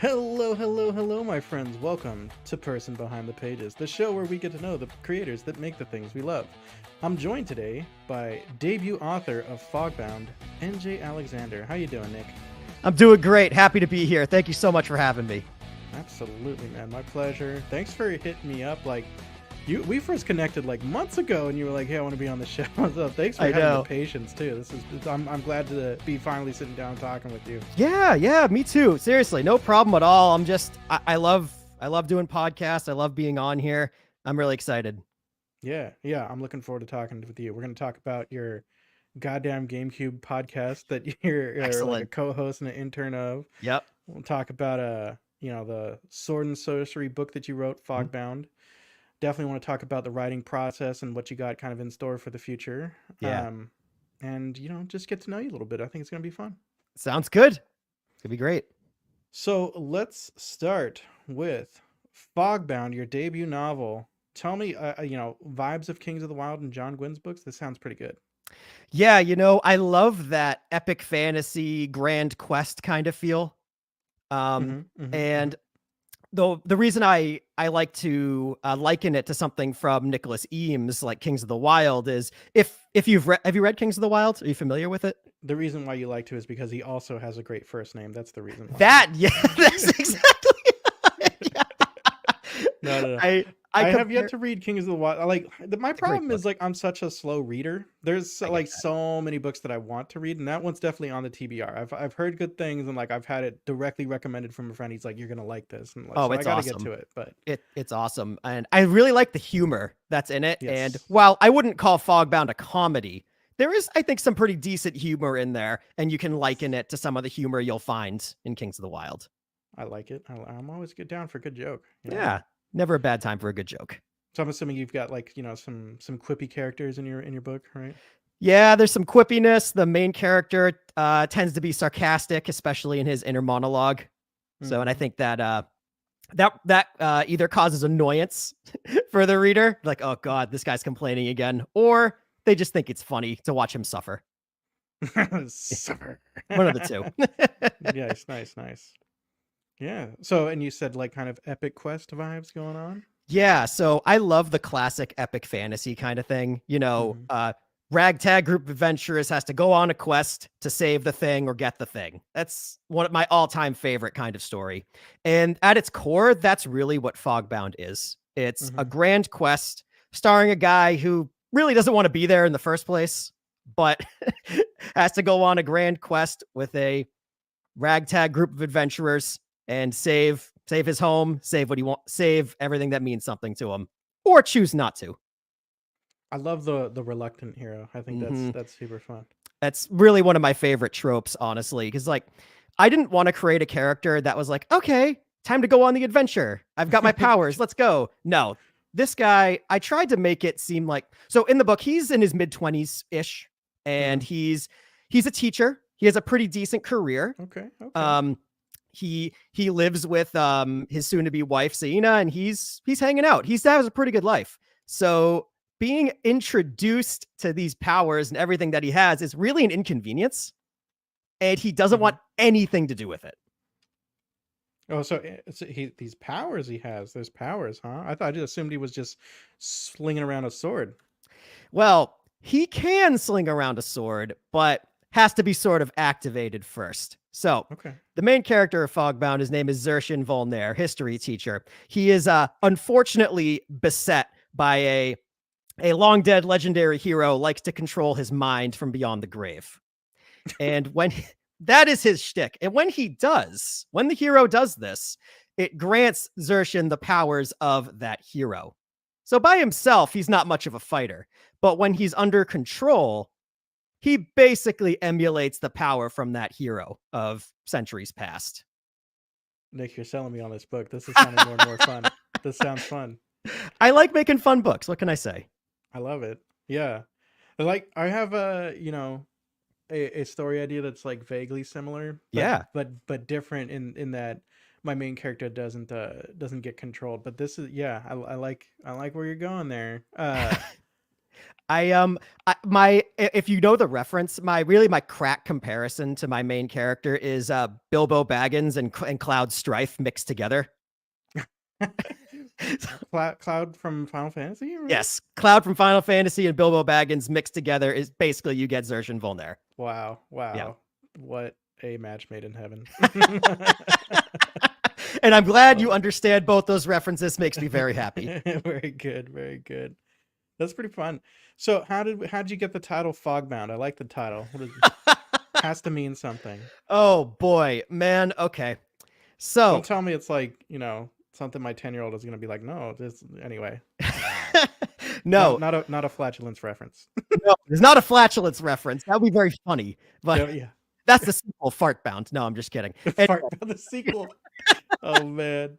Hello, hello, hello, my friends. Welcome to Person Behind the Pages, the show where we get to know the creators that make the things we love. I'm joined today by debut author of Fogbound, NJ Alexander. How you doing, Nick? I'm doing great. Happy to be here. Thank you so much for having me. Absolutely, man. My pleasure. Thanks for hitting me up. We first connected like months ago, and you were like, "Hey, I want to be on the show." So thanks for having the patience too. I'm glad to be finally sitting down talking with you. Yeah, me too. Seriously, no problem at all. I love doing podcasts. I love being on here. I'm really excited. Yeah. I'm looking forward to talking with you. We're going to talk about your Goddamn Gamecube podcast that you're like a co-host and an intern of. Yep. We'll talk about the sword and sorcery book that you wrote, Fogbound. Mm-hmm. Definitely want to talk about the writing process and what you got kind of in store for the future. Yeah. And just get to know you a little bit. I think it's going to be fun. Sounds good. It's going to be great. So let's start with Fogbound, your debut novel. Tell me, vibes of Kings of the Wild and John Gwynn's books. This sounds pretty good. Yeah, I love that epic fantasy grand quest kind of feel. And though the reason I like to liken it to something from Nicholas Eames, like Kings of the Wild, is if have you read Kings of the Wild? Are you familiar with it? The reason why you like to is because he also has a great first name. That's the reason why. That's exactly. No. I have yet to read Kings of the Wild. My problem is I'm such a slow reader. There's so many books that I want to read, and that one's definitely on the TBR. I've heard good things, and I've had it directly recommended from a friend. He's like, "You're gonna like this," and so I gotta get to it. But it's awesome, and I really like the humor that's in it. Yes. And while I wouldn't call Fogbound a comedy, there is, I think, some pretty decent humor in there, and you can liken it to some of the humor you'll find in Kings of the Wild. I like it. I'm always down for a good joke. Yeah. Never a bad time for a good joke. So I'm assuming you've got some quippy characters in your book, right? Yeah, there's some quippiness. The main character tends to be sarcastic, especially in his inner monologue. Mm-hmm. So, and I think that either causes annoyance for the reader, like, oh god, this guy's complaining again, or they just think it's funny to watch him suffer. Suffer. One of the two. Yes, nice. Yeah. So, and you said kind of epic quest vibes going on? Yeah. So I love the classic epic fantasy kind of thing. Ragtag group of adventurers has to go on a quest to save the thing or get the thing. That's one of my all-time favorite kind of story. And at its core, that's really what Fogbound is. It's a grand quest starring a guy who really doesn't want to be there in the first place, but has to go on a grand quest with a ragtag group of adventurers and save his home, save what he wants, save everything that means something to him, or choose not to. I love the reluctant hero. I think that's super fun. That's really one of my favorite tropes, honestly, because I didn't want to create a character that was like, okay, time to go on the adventure. I've got my powers. Let's go. No, this guy, I tried to make it seem like, so in the book, he's in his mid-20s ish, and he's a teacher. He has a pretty decent career. Okay. He lives with his soon-to-be wife Zaina, and he's hanging out. He has a pretty good life. So being introduced to these powers and everything that he has is really an inconvenience, and he doesn't want anything to do with it. Oh, so these powers he has. There's powers, huh? I just assumed he was just slinging around a sword. Well, he can sling around a sword, but has to be sort of activated first. So, The main character of Fogbound, his name is Zershin Volnare, history teacher. He is unfortunately beset by a long-dead legendary hero, likes to control his mind from beyond the grave. And that is his shtick. And when the hero does this, it grants Zershin the powers of that hero. So by himself, he's not much of a fighter. But when he's under control, he basically emulates the power from that hero of centuries past. Nick, you're selling me on this book. This is sounding more and more fun. This sounds fun. I like making fun books. What can I say? I love it. Yeah. I have a story idea that's vaguely similar. But different in that my main character doesn't get controlled. But this is, I like where you're going there. If you know the reference, my crack comparison to my main character is Bilbo Baggins and Cloud Strife mixed together. Cloud from Final Fantasy? Right? Yes, Cloud from Final Fantasy and Bilbo Baggins mixed together is basically you get Zershin Volnare. Wow. Yeah. What a match made in heaven. And I'm glad you understand both those references. Makes me very happy. Very good. Very good. That's pretty fun. So how'd you get the title Fogbound? I like the title. Has to mean something. Oh boy, man. Okay. So don't tell me it's like, something my 10-year-old is gonna be like, no, this anyway. No. Not a flatulence reference. No, it's not a flatulence reference. That would be very funny. But yeah. That's the sequel, Fartbound. No, I'm just kidding. Fartbound, the sequel. Oh man.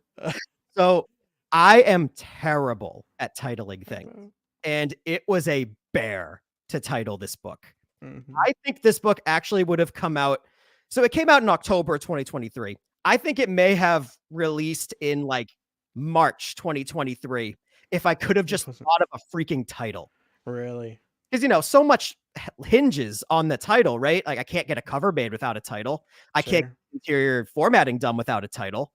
So I am terrible at titling things. And it was a bear to title this book. Mm-hmm. I think this book actually would have come out. So it came out in October 2023. I think it may have released in like March 2023 if I could have just thought of a freaking title. Really? Because, so much hinges on the title, right? Like I can't get a cover made without a title. I can't get interior formatting done without a title.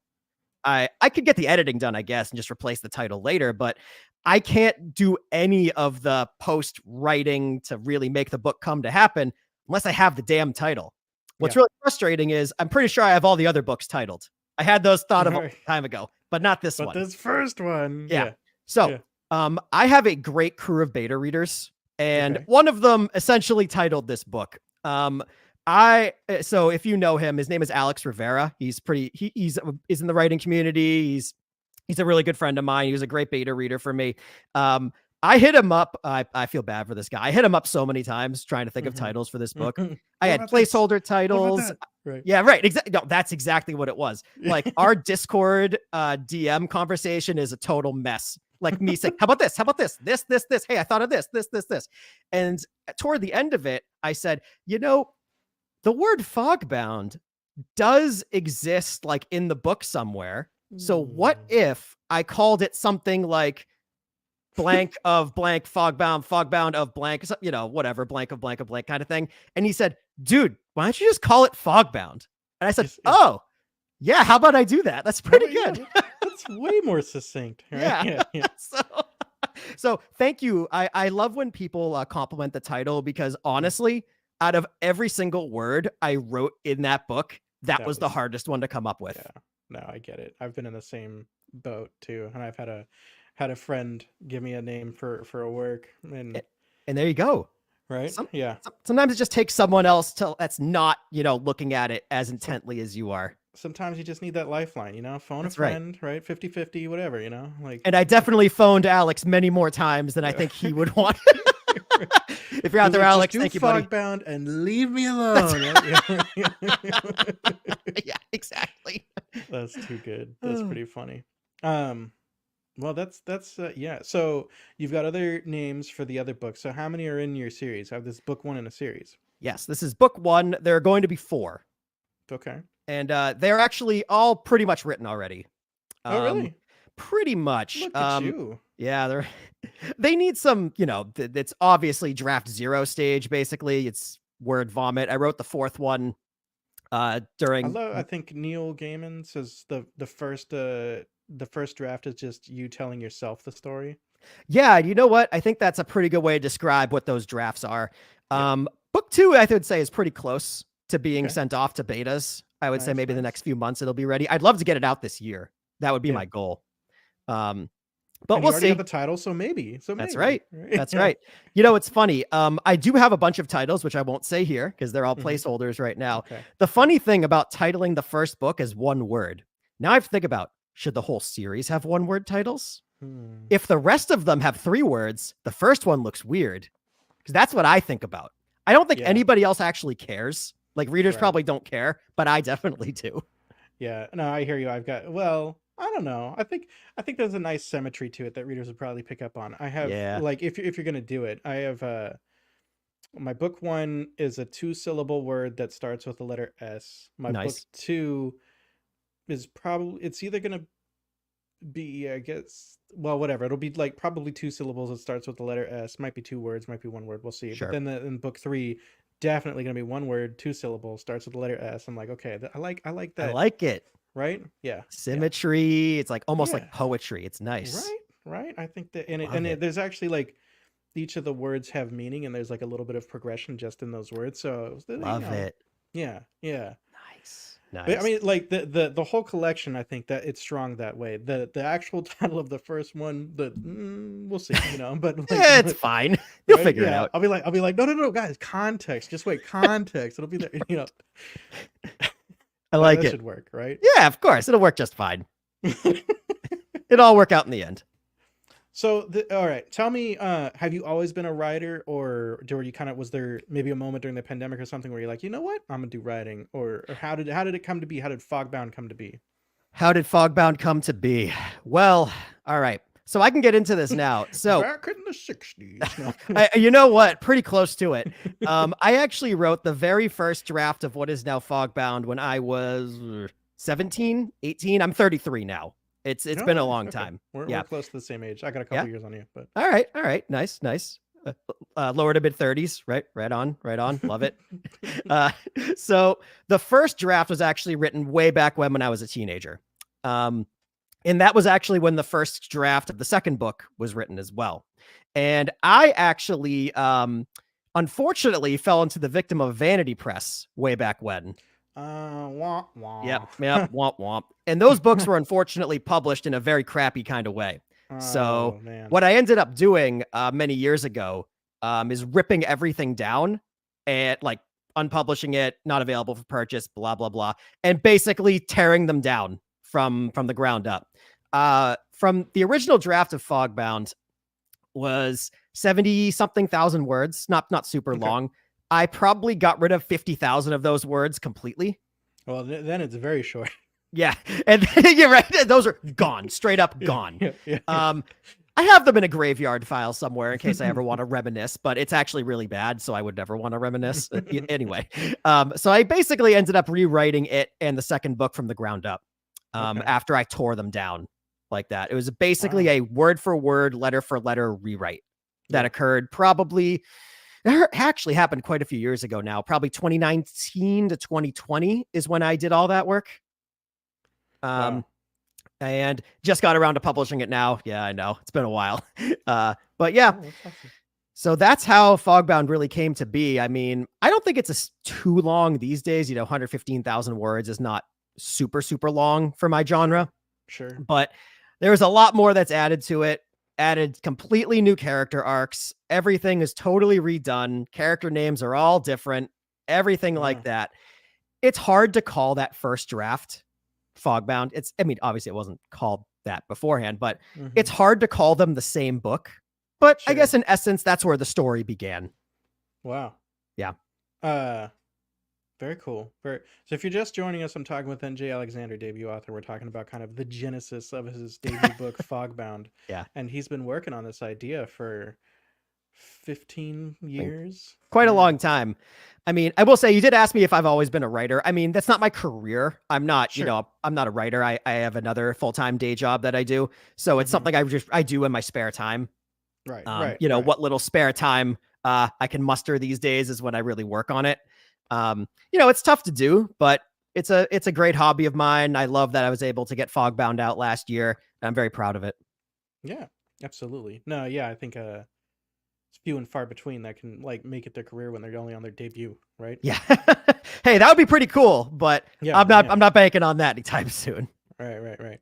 I could get the editing done, I guess, and just replace the title later, but I can't do any of the post writing to really make the book come to happen unless I have the damn title. What's really frustrating is I'm pretty sure I have all the other books titled. I had those thought of a long time ago, but not this one. But this first one. Yeah. So I have a great crew of beta readers, and one of them essentially titled this book. So if you know him, his name is Alex Rivera. He's in the writing community. He's a really good friend of mine. He was a great beta reader for me. I hit him up. I feel bad for this guy. I hit him up so many times trying to think of titles for this book. I had placeholder titles. Right. Yeah, right. Exactly. No, that's exactly what it was. Like our Discord DM conversation is a total mess. Like me saying, how about this? How about this? This. Hey, I thought of this. And toward the end of it, I said, the word Fogbound does exist like in the book somewhere. So what if I called it something like blank of blank Fogbound of blank, whatever, blank of blank kind of thing. And he said, dude, why don't you just call it Fogbound? And I said, oh, yeah, how about I do that? That's pretty good. That's way more succinct. Right? Yeah. So thank you. I love when people compliment the title because honestly, out of every single word I wrote in that book, that was the hardest one to come up with. Yeah. No, I get it. I've been in the same boat too, and I've had a friend give me a name for a work, and there you go. Right? Sometimes it just takes someone else that's not, looking at it as intently as you are. Sometimes you just need that lifeline, phone a friend, right? 50-50, whatever, like. And I definitely phoned Alex many more times than I think he would want. If you're out there, Alex, thank you, buddy. Fogbound and leave me alone. Yeah, exactly. That's too good. That's pretty funny. Well, that's yeah. So you've got other names for the other books. So how many are in your series? I have this book 1 in a series. Yes, this is book 1. There are going to be 4. Okay. And they're actually all pretty much written already. Oh, really? Pretty much. Look at you. Yeah, they need some, it's obviously draft 0 stage, basically. It's word vomit. I wrote the 4th one during. I think Neil Gaiman says the first draft is just you telling yourself the story. Yeah, you know what? I think that's a pretty good way to describe what those drafts are. Book 2, I would say, is pretty close to being sent off to betas. I would say maybe the next few months it'll be ready. I'd love to get it out this year. That would be my goal. But we'll see. Have the title, so maybe. That's right. That's right. It's funny. I do have a bunch of titles, which I won't say here because they're all placeholders right now. Okay. The funny thing about titling the first book as one word. Now I have to think about, should the whole series have 1-word titles? If the rest of them have 3 words, the first one looks weird because that's what I think about. I don't think anybody else actually cares. Like readers probably don't care, but I definitely do. Yeah. No, I hear you. I don't know. I think there's a nice symmetry to it that readers would probably pick up on. I have like if you're gonna do it, I have my book 1 is a 2-syllable word that starts with the letter S. My book 2 is it's either gonna be, I guess, well, whatever. It'll be like probably 2 syllables. It starts with the letter S. Might be 2 words. Might be 1 word. We'll see. Sure. But then in book 3, definitely gonna be 1 word, 2 syllables. Starts with the letter S. I'm like, okay, I like that. I like it. Right? Yeah. Symmetry. Yeah. It's like almost like poetry. It's nice. Right. I think that, there's actually like each of the words have meaning, and there's like a little bit of progression just in those words. So love it. Yeah. Nice. But, I mean, like the whole collection, I think that it's strong that way. The actual title of the first one, we'll see, but like, yeah, it's fine. You'll figure it out. I'll be like, no, guys, context. Just wait, context. It'll be there, I like that it. Should work, right? Yeah, of course. It'll work just fine. It'll all work out in the end. So, all right, tell me, have you always been a writer, or you was there maybe a moment during the pandemic or something where you're like, you know what, I'm gonna do writing, or how did it come to be? How did Fogbound come to be? How did Fogbound come to be? Well, all right. So I can get into this now. So back in the 60s. You know what? Pretty close to it. I actually wrote the very first draft of what is now Fogbound when I was 17, 18. I'm 33 now. It's been a long time. We're close to the same age. I got a couple years on you, but all right. Nice. Lower to mid 30s. Right on. Love it. So the first draft was actually written way back when I was a teenager. And that was actually when the first draft of the second book was written as well. And I actually, unfortunately, fell into the victim of vanity press way back when. Womp womp. Yep, womp womp. And those books were unfortunately published in a very crappy kind of way. So what I ended up doing many years ago is ripping everything down and like unpublishing it, not available for purchase, blah, blah, blah, and basically tearing them down from the ground up. From the original draft of Fogbound was 70-something thousand words, not super long. I probably got rid of 50,000 of those words completely. Well, then it's very short. Yeah. And you're right. Those are gone, straight up gone. Yeah. I have them in a graveyard file somewhere in case I ever want to reminisce, but it's actually really bad. So I would never want to reminisce anyway. So I basically ended up rewriting it and the second book from the ground up after I tore them down like that. It was basically a word for word, letter for letter rewrite that occurred probably... It actually happened quite a few years ago now. Probably 2019 to 2020 is when I did all that work. And just got around to publishing it now. Yeah, I know. It's been a while. But yeah. That's awesome. So that's how Fogbound really came to be. I mean, I don't think it's too long these days. 115,000 words is not super, super long for my genre. Sure. But there's a lot more that's added to it. Added completely new character arcs. Everything is totally redone. Character names are all different. Everything like that. It's hard to call that first draft Fogbound. Obviously it wasn't called that beforehand, but it's hard to call them the same book. But I guess in essence, that's where the story began. Wow. Yeah. Very cool. So if you're just joining us, I'm talking with NJ Alexander, debut author. We're talking about kind of the genesis of his debut book, Fogbound. Yeah. And he's been working on this idea for 15 years. Quite a long time. I mean, I will say you did ask me if I've always been a writer. I mean, that's not my career. I'm not, I'm not a writer. I have another full-time day job that I do. So it's something I do in my spare time. Right. What little spare time I can muster these days is when I really work on it. It's tough to do, but it's a great hobby of mine. I love that I was able to get Fogbound out last year. I'm very proud of it. Yeah, absolutely. No, yeah, I think it's few and far between that can like make it their career when they're only on their debut, right? Yeah. Hey, that would be pretty cool, but I'm not banking on that anytime soon. Right.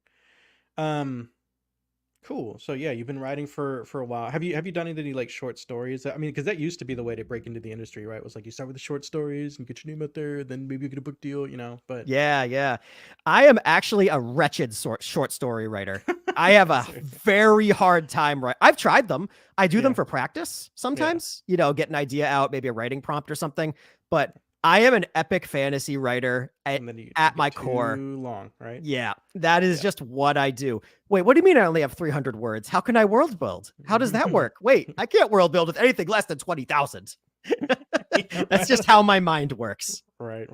Cool. So yeah, you've been writing for a while. Have you done any like short stories? I mean, because that used to be the way to break into the industry, right? It was like you start with the short stories and get your name out there, then maybe you get a book deal, But yeah. I am actually a wretched short story writer. I have a very hard time. I've tried them. I do them for practice sometimes. Get an idea out, maybe a writing prompt or something. But I am an epic fantasy writer at my core. Too long, right? Yeah, that is just what I do. Wait, what do you mean I only have 300 words? How can I world build? How does that work? Wait, I can't world build with anything less than 20,000. That's just how my mind works. Right.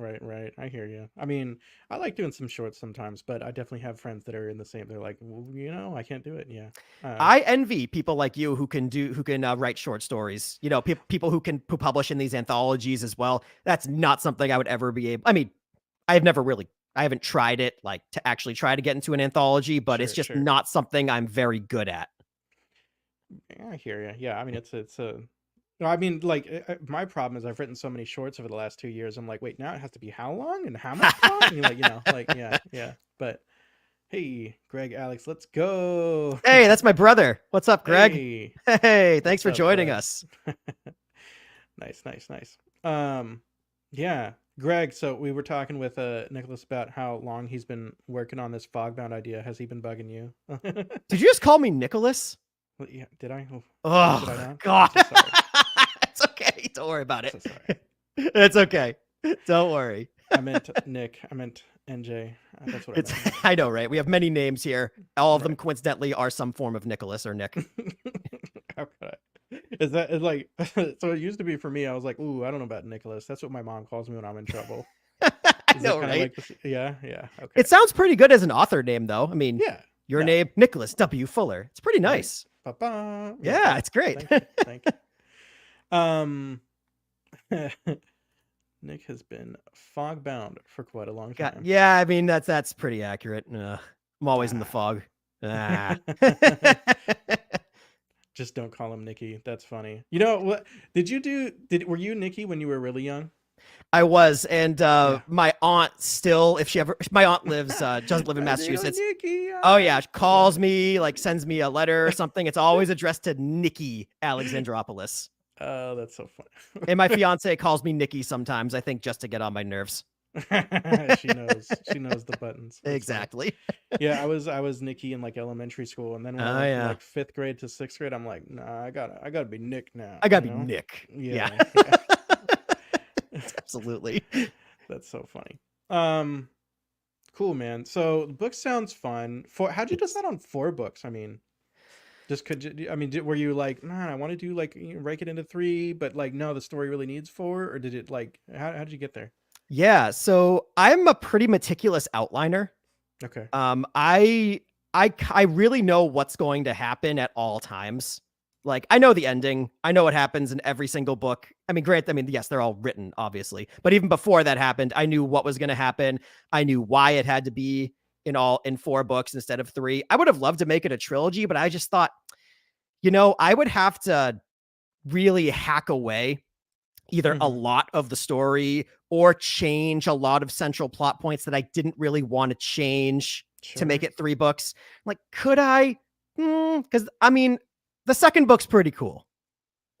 I hear you. I mean, I like doing some shorts sometimes, but I definitely have friends that are in the same. They're like, well, I can't do it. Yeah. I envy people like you who can write short stories. People who publish in these anthologies as well. That's not something I would ever be able. I mean, I haven't tried it like to actually try to get into an anthology, but it's just not something I'm very good at. I hear you. Yeah. I mean, it's I mean, like, my problem is I've written so many shorts over the last 2 years. I'm like, wait, now it has to be how long and how much long? And like, yeah. But hey, Greg, Alex, let's go. Hey, that's my brother. What's up, Greg? Hey, thanks for joining us. Nice. Yeah, Greg. So we were talking with Nicholas about how long he's been working on this Fogbound idea. Has he been bugging you? Did you just call me Nicholas? Well, yeah, did I? Oh, did I not? God. It's okay. Don't worry about it. So sorry. It's okay. Don't worry. I meant Nick. I meant NJ. That's what I meant. I know, right? We have many names here. All of them, coincidentally, are some form of Nicholas or Nick. How could I? Is that like? So it used to be for me. I was like, ooh, I don't know about Nicholas. That's what my mom calls me when I'm in trouble. I know, right? Like yeah. Okay. It sounds pretty good as an author name, though. I mean, yeah. Your name, Nicholas W. Fuller. It's pretty nice. Right. Yeah, it's great. Thank you. Nick has been Fogbound for quite a long time. Yeah, I mean that's pretty accurate. I'm always in the fog. Just don't call him Nicky. That's funny. You know what? Were you Nicky when you were really young? I was, and my aunt still, my aunt lives, doesn't live in Massachusetts. Oh yeah, she calls me, like sends me a letter or something. It's always addressed to Nikki Alexandropoulos. Oh, that's so funny. And my fiance calls me Nikki sometimes, I think just to get on my nerves. She knows the buttons. That's exactly. Funny. Yeah, I was Nikki in like elementary school, and then when I went from like 5th grade to 6th grade, I'm like, nah, I gotta be Nick now. I gotta be Nick. Yeah. Absolutely. That's so funny. Cool, man. So the book sounds fun. How'd you decide on 4 books? I mean, were you like, man, I want to do like break it into 3, but like no, the story really needs 4, or did it like how did you get there? Yeah, so I'm a pretty meticulous outliner. Okay. I really know what's going to happen at all times. Like, I know the ending. I know what happens in every single book. I mean, yes, they're all written, obviously. But even before that happened, I knew what was going to happen. I knew why it had to be in 4 books instead of 3. I would have loved to make it a trilogy, but I just thought, I would have to really hack away either a lot of the story or change a lot of central plot points that I didn't really want to change to make it 3 books. Like, could I? Because, I mean, the second book's pretty cool.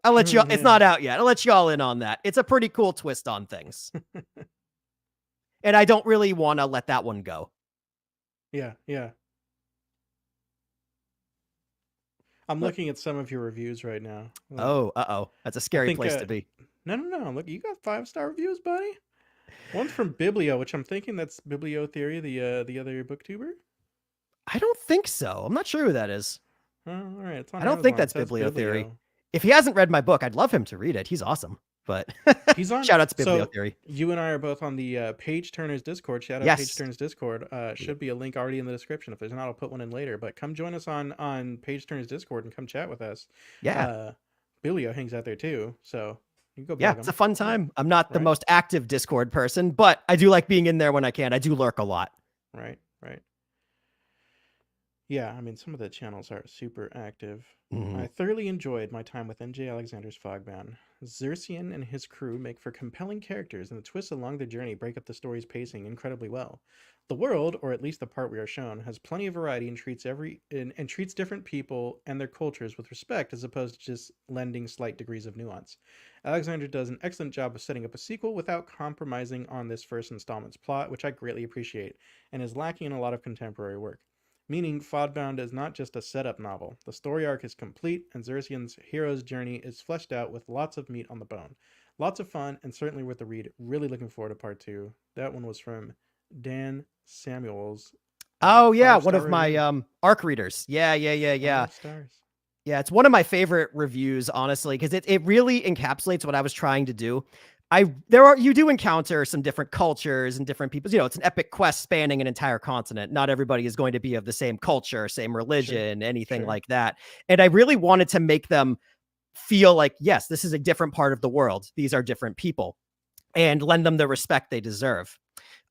I'll let you. It's not out yet. I'll let you all in on that. It's a pretty cool twist on things, and I don't really want to let that one go. Yeah. I'm looking at some of your reviews right now. Like, that's a scary place to be. No. Look, you got 5-star reviews, buddy. One's from Biblio, which I'm thinking that's Biblio Theory, the other booktuber. I don't think so. I'm not sure who that is. All right, it's on I don't think that's Biblio Theory. If he hasn't read my book, I'd love him to read it. He's awesome. But he's on. Shout out to Biblio Theory. You and I are both on the Page Turners Discord. Shout out Page Turners Discord. Should be a link already in the description. If there's not, I'll put one in later. But come join us on Page Turners Discord and come chat with us. Yeah. Biblio hangs out there too, so you can go. Yeah, it's a fun time. I'm not the most active Discord person, but I do like being in there when I can. I do lurk a lot. Right. Yeah, I mean, some of the channels are super active. I thoroughly enjoyed my time with NJ Alexander's Fogbound. Xerxian and his crew make for compelling characters, and the twists along their journey break up the story's pacing incredibly well. The world, or at least the part we are shown, has plenty of variety and treats different people and their cultures with respect, as opposed to just lending slight degrees of nuance. Alexander does an excellent job of setting up a sequel without compromising on this first installment's plot, which I greatly appreciate, and is lacking in a lot of contemporary work. Meaning, Fogbound is not just a setup novel. The story arc is complete, and Xerxian's hero's journey is fleshed out with lots of meat on the bone. Lots of fun, and certainly worth the read. Really looking forward to part 2. That one was from Dan Samuels. Oh, yeah, one of my arc readers. Yeah. 5 stars. Yeah, it's one of my favorite reviews, honestly, because it really encapsulates what I was trying to do. you do encounter some different cultures and different people. It's an epic quest spanning an entire continent. Not everybody is going to be of the same culture, same religion, anything like that. And I really wanted to make them feel like, yes, this is a different part of the world. These are different people, and lend them the respect they deserve.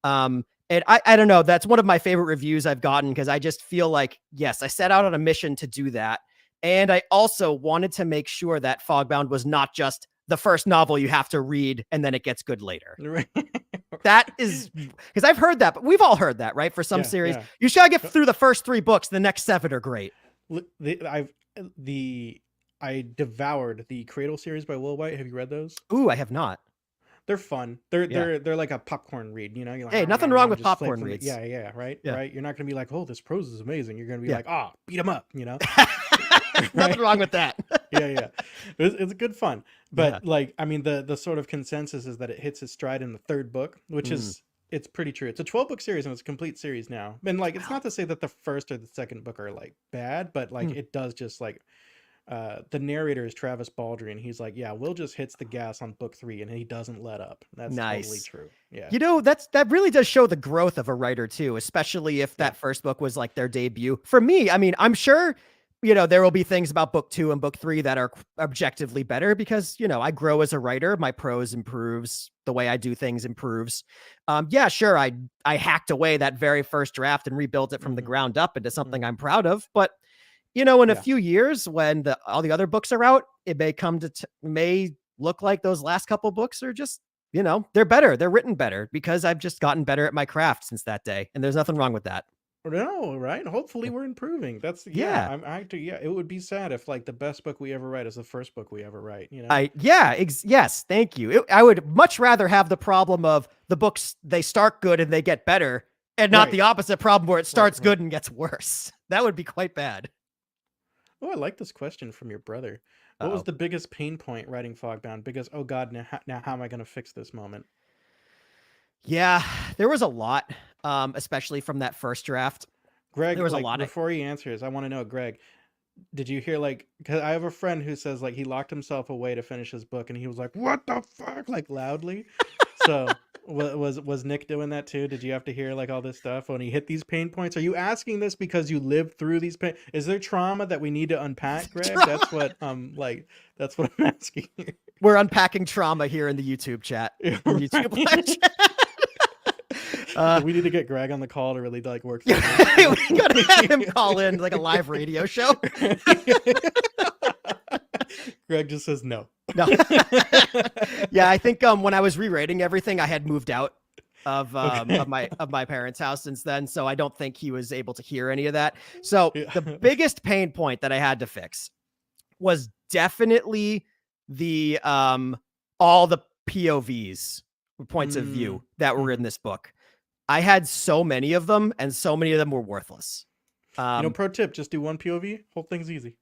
And I don't know, that's one of my favorite reviews I've gotten, because I just feel like, yes, I set out on a mission to do that. And I also wanted to make sure that Fogbound was not just the first novel you have to read and then it gets good later. That is, because I've heard that, but we've all heard that, right? For some series, you should get through the first 3 books. The next 7 are great. I devoured the Cradle series by Will White. Have you read those? Ooh, I have not. They're fun. They're like a popcorn read, You're like, hey, nothing wrong with popcorn reads. Right. You're not gonna be like, oh, this prose is amazing. You're gonna be like, oh, beat them up, Nothing wrong with that. It's good fun. But like, I mean, the sort of consensus is that it hits its stride in the 3rd book, which is, it's pretty true. It's a 12-book series, and it's a complete series now. And like, it's not to say that the 1st or the 2nd book are like bad, but like it does just like, the narrator is Travis Baldry, and he's like, Will just hits the gas on book 3 and he doesn't let up. That's totally true. That really does show the growth of a writer too, especially if that first book was like their debut. For me, I mean, I'm sure there will be things about book 2 and book 3 that are objectively better, because I grow as a writer, my prose improves, the way I do things improves. Sure, I hacked away that very first draft and rebuilt it from the ground up into something I'm proud of, but in a few years, when all the other books are out, it may may look like those last couple books are just, they're better. They're written better because I've just gotten better at my craft since that day. And there's nothing wrong with that. No, right? Hopefully we're improving. That's it would be sad if like the best book we ever write is the first book we ever write, Yes, thank you. I would much rather have the problem of the books, they start good and they get better, and not the opposite problem where it starts good and gets worse. That would be quite bad. Oh, I like this question from your brother. What was the biggest pain point writing Fogbound? Because, oh God, now how am I going to fix this moment? Yeah, there was a lot, especially from that first draft. Greg, there was a lot. Before he answers, I want to know, Greg, did you hear because I have a friend who says like he locked himself away to finish his book, and he was like, "What the fuck?" like loudly. So was Nick doing that too? Did you have to hear like all this stuff when he hit these pain points? Are you asking this because you lived through these pain? Is there trauma that we need to unpack, Greg? That's what that's what I'm asking. We're unpacking trauma here in the YouTube chat. We need to get Greg on the call to really like work. We gotta have him call in like a live radio show. Greg just says no. Yeah, I think when I was rewriting everything, I had moved out of my parents' house since then, so I don't think he was able to hear any of that. So the biggest pain point that I had to fix was definitely the all the POVs, points of view, that were in this book. I had so many of them, and so many of them were worthless. Pro tip: just do one POV. Whole thing's easy.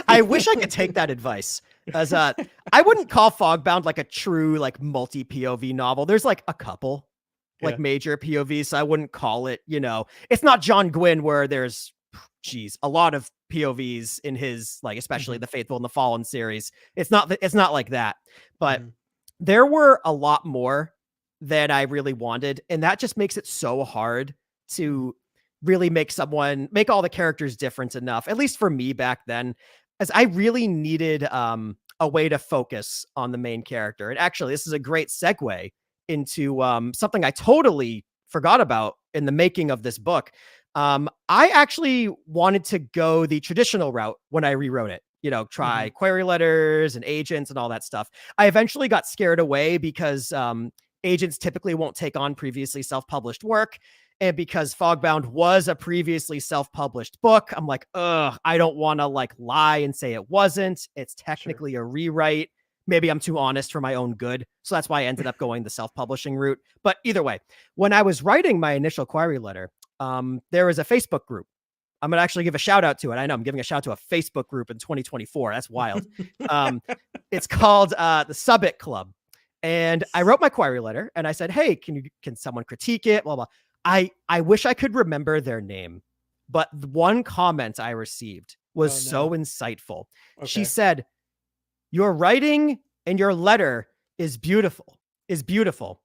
I wish I could take that advice, as I wouldn't call Fogbound like a true like multi POV novel. There's like a couple like major POVs, so I wouldn't call it. It's not John Gwynne where there's a lot of POVs in his like, especially the Faithful and the Fallen series. It's not like that, but there were a lot more that I really wanted, and that just makes it so hard to really make all the characters different enough, at least for me back then, as I really needed a way to focus on the main character. And actually, this is a great segue into something I totally forgot about in the making of this book. I actually wanted to go the traditional route when I rewrote it. Try query letters and agents and all that stuff. I eventually got scared away because agents typically won't take on previously self-published work. And because Fogbound was a previously self-published book, I'm like, I don't want to like lie and say it wasn't. It's technically a rewrite. Maybe I'm too honest for my own good. So that's why I ended up going the self-publishing route. But either way, when I was writing my initial query letter, there was a Facebook group. I'm going to actually give a shout out to it. I know I'm giving a shout out to a Facebook group in 2024. That's wild. It's called the Subbit Club. And I wrote my query letter and I said, hey, can someone critique it? Blah, blah. I wish I could remember their name, but the one comment I received was so insightful. Okay. She said, your writing and your letter is beautiful,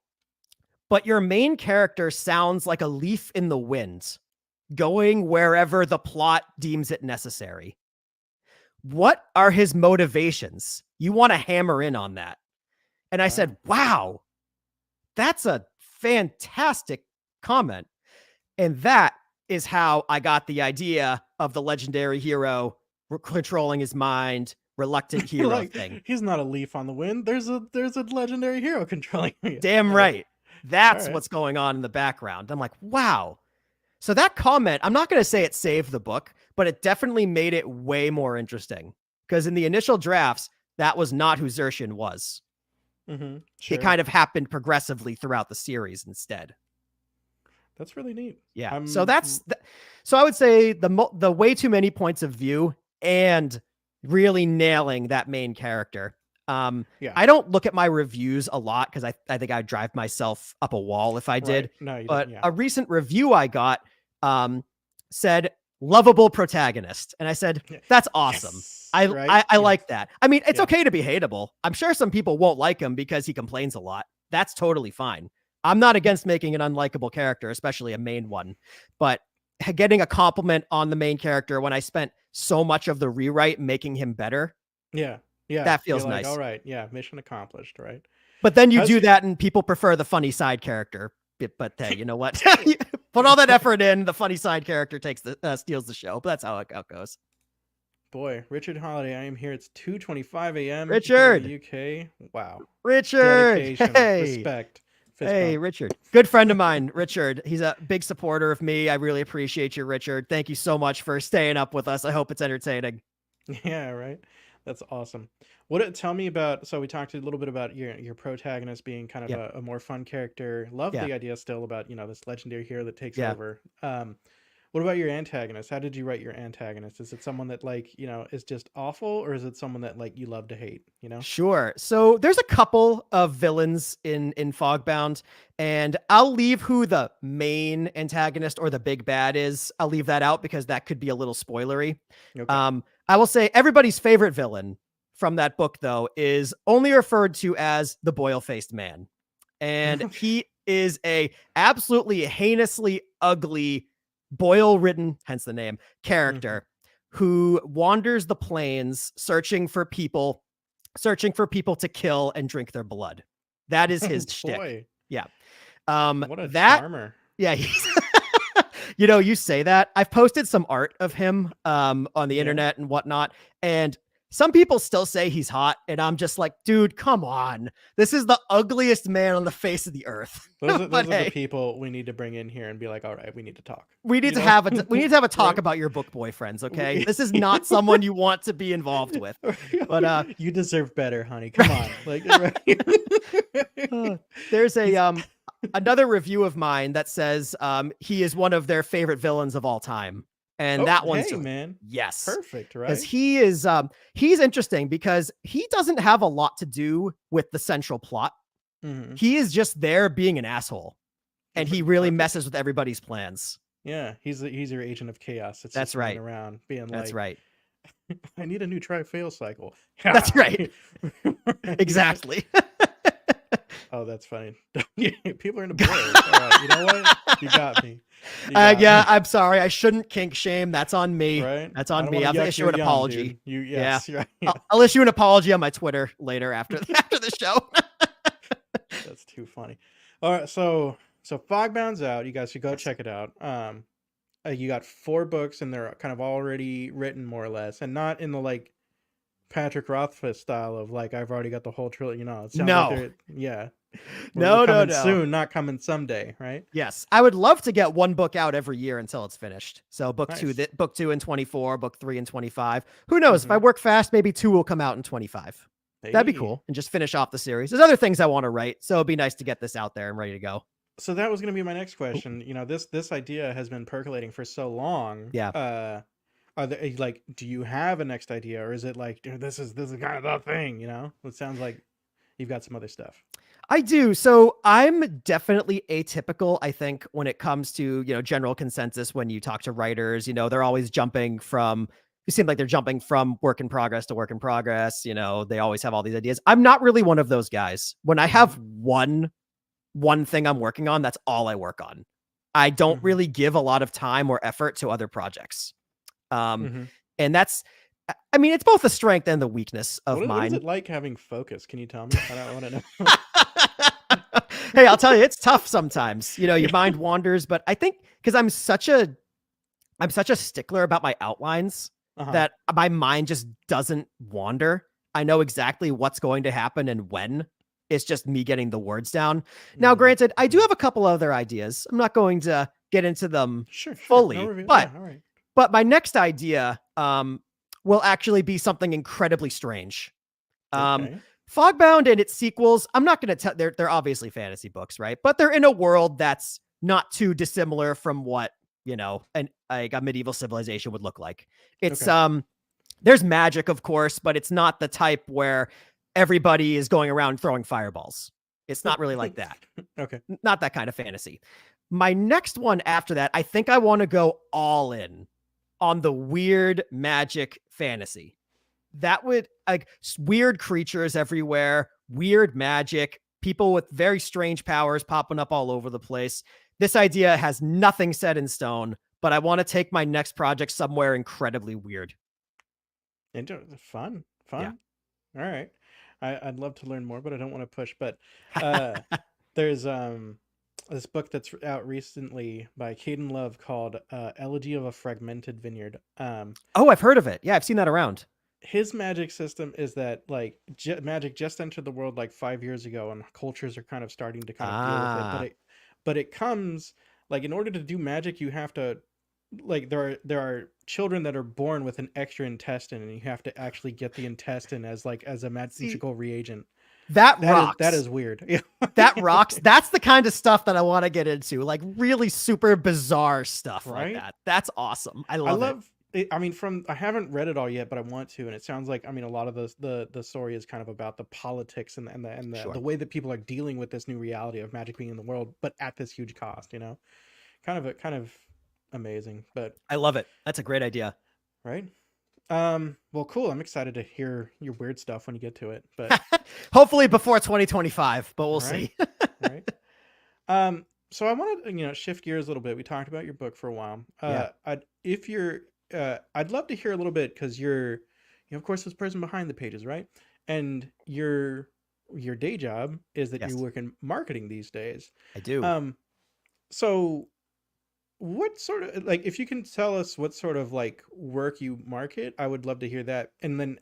but your main character sounds like a leaf in the wind, going wherever the plot deems it necessary. What are his motivations? You want to hammer in on that. And I said, wow, that's a fantastic comment. And that is how I got the idea of the legendary hero controlling his mind, reluctant hero thing. He's not a leaf on the wind. There's a legendary hero controlling me. Damn right. That's what's going on in the background. I'm like, wow. So that comment, I'm not going to say it saved the book, but it definitely made it way more interesting. Because in the initial drafts, that was not who Zershin was. Mm-hmm, sure. It kind of happened progressively throughout the series instead. That's really neat. Yeah. So so I would say the way too many points of view and really nailing that main character. I don't look at my reviews a lot because I think I'd drive myself up a wall if I did. No, you but didn't, a recent review I got said lovable protagonist, and I said that's awesome. Yes. I like that. I mean, it's okay to be hateable. I'm sure some people won't like him because he complains a lot. That's totally fine. I'm not against making an unlikable character, especially a main one, but getting a compliment on the main character when I spent so much of the rewrite making him better. Yeah. That feels nice. All right. Yeah. Mission accomplished. Right. But then you do that and people prefer the funny side character. But hey, you know what? Put all that effort in, the funny side character steals the show. But that's how it goes. Boy, Richard Holiday, I am here. It's 2:25 a.m. Richard, UK. Wow, Richard, hey, respect. Hey, Richard, good friend of mine, Richard. He's a big supporter of me. I really appreciate you, Richard. Thank you so much for staying up with us. I hope it's entertaining. Yeah, right. That's awesome. Tell me about? So we talked a little bit about your protagonist being kind of a more fun character. Love the idea still about this legendary hero that takes over. What about your antagonist? How did you write your antagonist? Is it someone that is just awful, or is it someone that you love to hate? Sure. So there's a couple of villains in Fogbound, and I'll leave who the main antagonist or the big bad is. I'll leave that out because that could be a little spoilery. Okay. I will say everybody's favorite villain from that book, though, is only referred to as the boil-faced man, and he is a absolutely heinously ugly, boil-ridden, hence the name, character who wanders the plains searching for people to kill and drink their blood. That is his shtick. Yeah. What a charmer. Yeah. You say that. I've posted some art of him on the internet and whatnot, and some people still say he's hot, and I'm just like, dude, come on. This is the ugliest man on the face of the earth. Those are the people we need to bring in here and be like, all right, we need to talk. We need to have a talk about your book boyfriends, okay? This is not someone you want to be involved with. But you deserve better, honey. Come on. There's another review of mine that says he is one of their favorite villains of all time. And that one's man. Yes. Perfect, right? Because he is he's interesting because he doesn't have a lot to do with the central plot. Mm-hmm. He is just there being an asshole. And he really messes with everybody's plans. Yeah, he's your agent of chaos. It's That's right. Around being That's right. I need a new try-fail cycle. That's right. Exactly. Oh, that's funny. People are into boils. All right, you know what? You got me. I'm sorry. I shouldn't kink shame. That's on me. Right? That's on me. I'll issue an apology. Yes, right. I'll issue an apology on my Twitter later after the show. That's too funny. All right, so Fogbound's out. You guys should go check it out. You got 4 books, and they're kind of already written more or less, and not in the Patrick Rothfuss style of I've already got the whole trilogy. It sounds no. Soon, not coming someday, right? Yes, I would love to get 1 book out every year until it's finished. So book 2 in 24, book 3 in 25. Who knows? If I work fast, maybe 2 will come out in 25. Hey. That'd be cool, and just finish off the series. There's other things I want to write, so it'd be nice to get this out there and ready to go. So that was going to be my next question. This idea has been percolating for so long. Yeah. Are there, do you have a next idea, or is it this is kind of the thing? It sounds like you've got some other stuff. I do. So I'm definitely atypical, I think, when it comes to, general consensus. When you talk to writers, they're always jumping from it seems like they're jumping from work in progress to work in progress. You know, they always have all these ideas. I'm not really one of those guys. When I have one thing I'm working on, that's all I work on. I don't really give a lot of time or effort to other projects. And that's, I mean, it's both the strength and the weakness of mine. What is it like having focus? Can you tell me? I don't want to know. Hey, I'll tell you, it's tough sometimes. You know, your mind wanders, but I think because I'm such a stickler about my outlines that my mind just doesn't wander. I know exactly what's going to happen and when. It's just me getting the words down. Now, granted, I do have a couple other ideas. I'm not going to get into them fully, no but my next idea will actually be something incredibly strange. Fogbound and its sequels, I'm not going to tell, they're obviously fantasy books, right? But they're in a world that's not too dissimilar from what, you know, like a medieval civilization would look like. It's, there's magic, of course, but it's not the type where everybody is going around throwing fireballs. It's not really like that. Not that kind of fantasy. My next one after that, I think I want to go all in on the weird magic fantasy. That would, like, weird creatures everywhere, weird magic, people with very strange powers popping up all over the place. This idea has nothing set in stone, but I want to take my next project somewhere incredibly weird. Fun. Yeah. All right. I'd love to learn more, but I don't want to push. But there's this book that's out recently by Caden Love called Elegy of a Fragmented Vineyard. Oh, I've heard of it. Yeah, I've seen that around. His magic system is that, like, magic just entered the world like 5 years ago, and cultures are kind of starting to kind of deal with it. But it comes, like, in order to do magic, you have to, like, there are children that are born with an extra intestine, and you have to actually get the intestine as a magical reagent. That rocks. That is weird. That rocks. That's the kind of stuff that I want to get into, like really super bizarre stuff like that. That's awesome. I love it. I mean, I haven't read it all yet, but I want to, and it sounds like, I mean, a lot of the story is kind of about the politics and the way that people are dealing with this new reality of magic being in the world, but at this huge cost. You know, kind of amazing. But I love it. That's a great idea. Right. Well, cool. I'm excited to hear your weird stuff when you get to it, but hopefully before 2025, but we'll see. Right. So I want to, shift gears a little bit. We talked about your book for a while. I'd love to hear a little bit, because you're, of course, this person behind the pages, right? And your day job is that you work in marketing these days. I do. So what sort of, like, if you can tell us what sort of, like, work you market, I would love to hear that. And then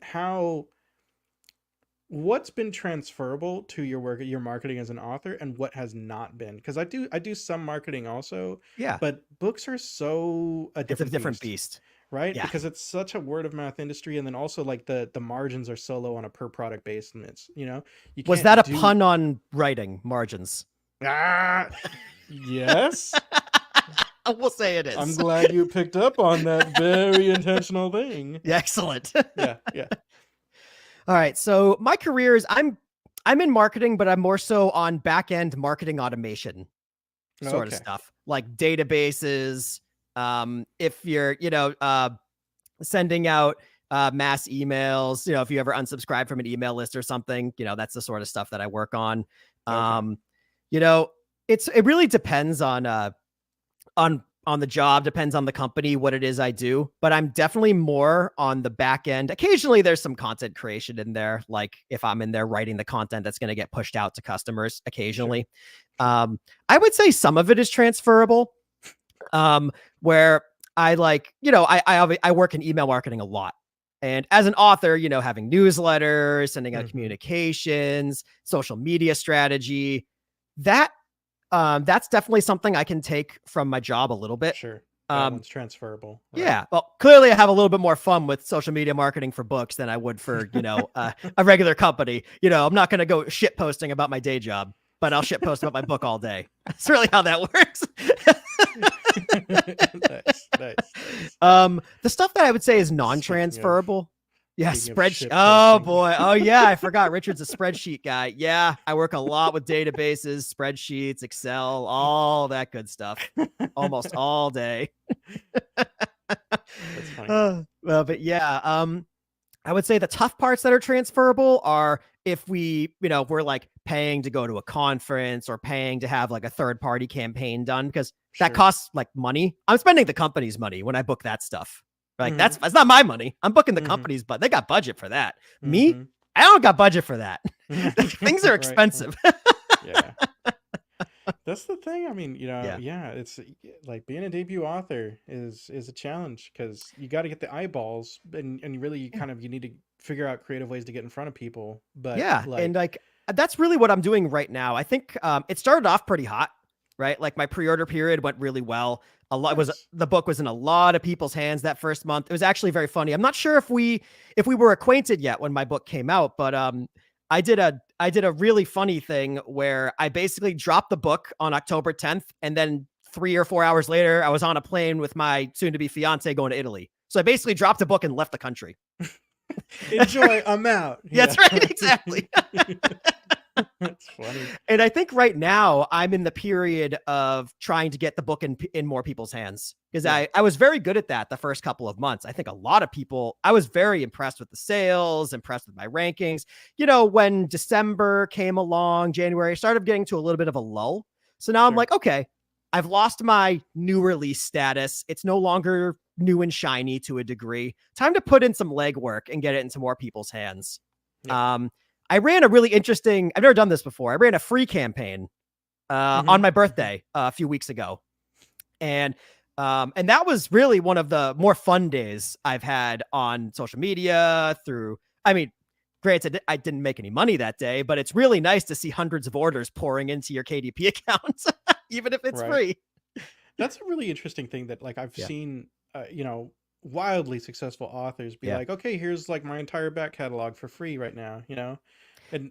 what's been transferable to your work, your marketing as an author, and what has not been? Because I do some marketing also. Yeah. But books are so it's a different beast. Right? Yeah. Because it's such a word of mouth industry, and then also, like, the margins are so low on a per product basis. Was that a pun on writing margins? Yes. We'll say it is. I'm glad you picked up on that very intentional thing. Yeah, excellent. Yeah. All right. So my career is I'm in marketing, but I'm more so on back end marketing automation sort of stuff, like databases. If you're, sending out mass emails, if you ever unsubscribe from an email list or something, that's the sort of stuff that I work on. It really depends on the job, depends on the company, what it is I do, but I'm definitely more on the back end. Occasionally there's some content creation in there. Like if I'm in there writing the content that's going to get pushed out to customers occasionally. I would say some of it is transferable. Where I I work in email marketing a lot. And as an author, having newsletters, sending out communications, social media strategy, that's definitely something I can take from my job a little bit. Sure. It's transferable. Right? Yeah. Well, clearly I have a little bit more fun with social media marketing for books than I would for, a regular company. I'm not going to go shit posting about my day job, but I'll shit post about my book all day. That's really how that works. Nice. The stuff that I would say is non-transferable. Yeah, spreadsheet. Oh boy. Oh yeah, I forgot Richard's a spreadsheet guy. Yeah, I work a lot with databases, spreadsheets, Excel, all that good stuff. Almost all day. That's funny. Well, but yeah, I would say the tough parts that are transferable are if we, we're like paying to go to a conference or paying to have like a third party campaign done, because that costs like money. I'm spending the company's money when I book that stuff. Like that's not my money. I'm booking the company's, but they got budget for that. Me, I don't got budget for that. Things are expensive. Yeah. That's the thing. I mean, it's like being a debut author is a challenge, because you got to get the eyeballs, and really you need to figure out creative ways to get in front of people. But and that's really what I'm doing right now. I think it started off pretty hot, right? Like my pre-order period went really well. The book was in a lot of people's hands that first month. It was actually very funny. I'm not sure if we were acquainted yet when my book came out, but I did a really funny thing where I basically dropped the book on October 10th, and then 3 or 4 hours later, I was on a plane with my soon-to-be fiance going to Italy. So I basically dropped the book and left the country. Enjoy, I'm out. Yeah. That's right, exactly. That's funny. And I think right now I'm in the period of trying to get the book in more people's hands, because I was very good at that the first couple of months. I think a lot of people, I was very impressed with the sales, impressed with my rankings. When December came along, January, I started getting to a little bit of a lull. So now I'm like, okay, I've lost my new release status. It's no longer new and shiny to a degree. Time to put in some legwork and get it into more people's hands. Yeah. I ran a really interesting, I've never done this before. I ran a free campaign on my birthday a few weeks ago. And that was really one of the more fun days I've had on social media granted, I didn't make any money that day, but it's really nice to see hundreds of orders pouring into your KDP account, even if it's free. That's a really interesting thing that I've seen, wildly successful authors be like, okay, here's like my entire back catalog for free right now, and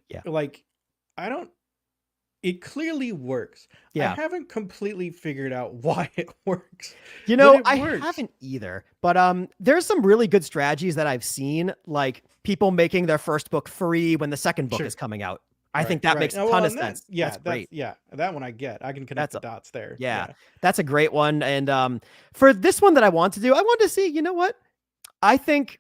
it clearly works. I haven't completely figured out why it works. I haven't either, but there's some really good strategies that I've seen, like people making their first book free when the second book is coming out. I think that makes a ton of sense. That's great. That one I get. I can connect the dots there. Yeah, that's a great one. And for this one that I want to do, I want to see, what? I think,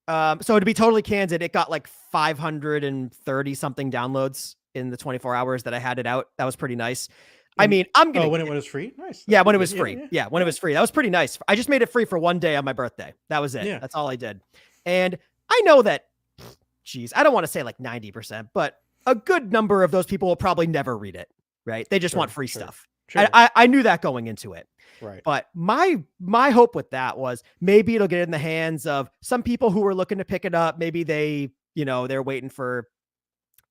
so to be totally candid, it got like 530 something downloads in the 24 hours that I had it out. That was pretty nice. I mean, when it was free? Nice. Yeah, when it was free. Yeah, when it was free. That was pretty nice. I just made it free for one day on my birthday. That was it. Yeah. That's all I did. And I know that, I don't want to say like 90%, but a good number of those people will probably never read it, right? They just want free stuff. I knew that going into it. Right. But my hope with that was maybe it'll get in the hands of some people who are looking to pick it up. Maybe they're waiting for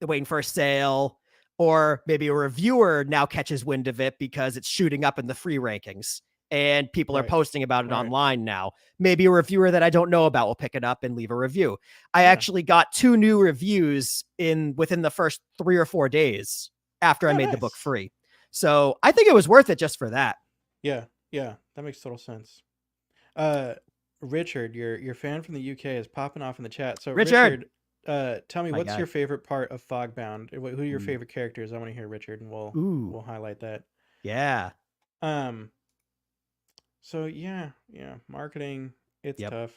a sale, or maybe a reviewer now catches wind of it because it's shooting up in the free rankings and people are posting about it online now. Maybe a reviewer that I don't know about will pick it up and leave a review. I actually got 2 new reviews within the first 3 or 4 days after I made the book free. So I think it was worth it just for that. Yeah. That makes total sense. Richard, your fan from the UK is popping off in the chat. So Richard, tell me, what's your favorite part of Fogbound? Who are your favorite characters? I want to hear Richard, and we'll highlight that. Yeah. So marketing, it's tough.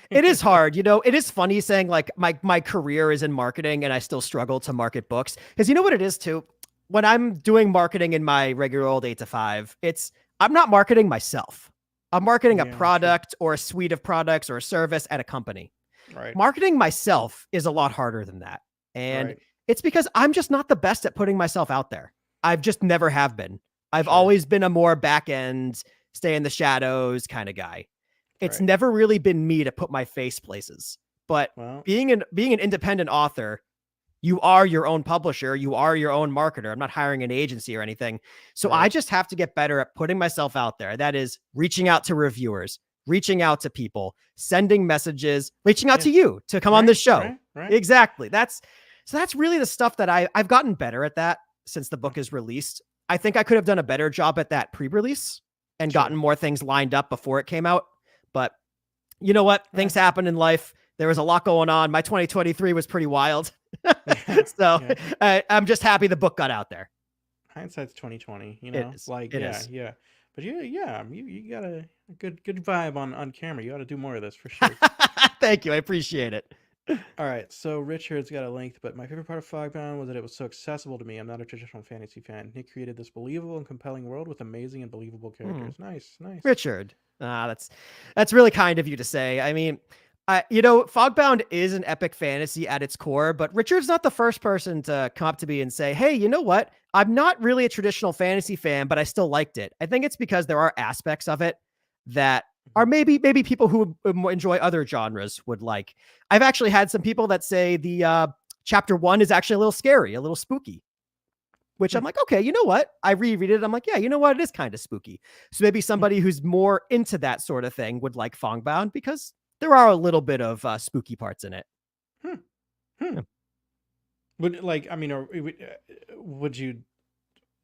It is hard. It is funny saying like my career is in marketing and I still struggle to market books, because you know what it is too? When I'm doing marketing in my regular old 8 to 5, I'm not marketing myself. I'm marketing a product or a suite of products or a service at a company. Right. Marketing myself is a lot harder than that. And it's because I'm just not the best at putting myself out there. I've just never have been. I've always been a more back end, stay in the shadows kind of guy. It's never really been me to put my face places. But being an independent author, you are your own publisher. You are your own marketer. I'm not hiring an agency or anything. So I just have to get better at putting myself out there. That is reaching out to reviewers, reaching out to people, sending messages, reaching out to you to come on this show. Right. Exactly. That's really the stuff that I've gotten better at that since the book is released. I think I could have done a better job at that pre-release and gotten more things lined up before it came out. But you know what? Things happen in life. There was a lot going on. My 2023 was pretty wild. So I'm just happy the book got out there. Hindsight's 2020, It is. But yeah, you got a good vibe on camera. You ought to do more of this for sure. Thank you. I appreciate it. All right, so Richard's got a length, but my favorite part of Fogbound was that it was so accessible to me. I'm not a traditional fantasy fan. Nick created this believable and compelling world with amazing and believable characters. Nice. Richard, that's really kind of you to say. I mean, Fogbound is an epic fantasy at its core, but Richard's not the first person to come up to me and say, hey, you know what? I'm not really a traditional fantasy fan, but I still liked it. I think it's because there are aspects of it that are maybe people who enjoy other genres would like. I've actually had some people that say the chapter 1 is actually a little scary, a little spooky, which I'm like, okay, you know what? I reread it. I'm like, yeah, you know what? It is kind of spooky. So maybe somebody who's more into that sort of thing would like Fogbound because there are a little bit of spooky parts in it. Yeah. Would you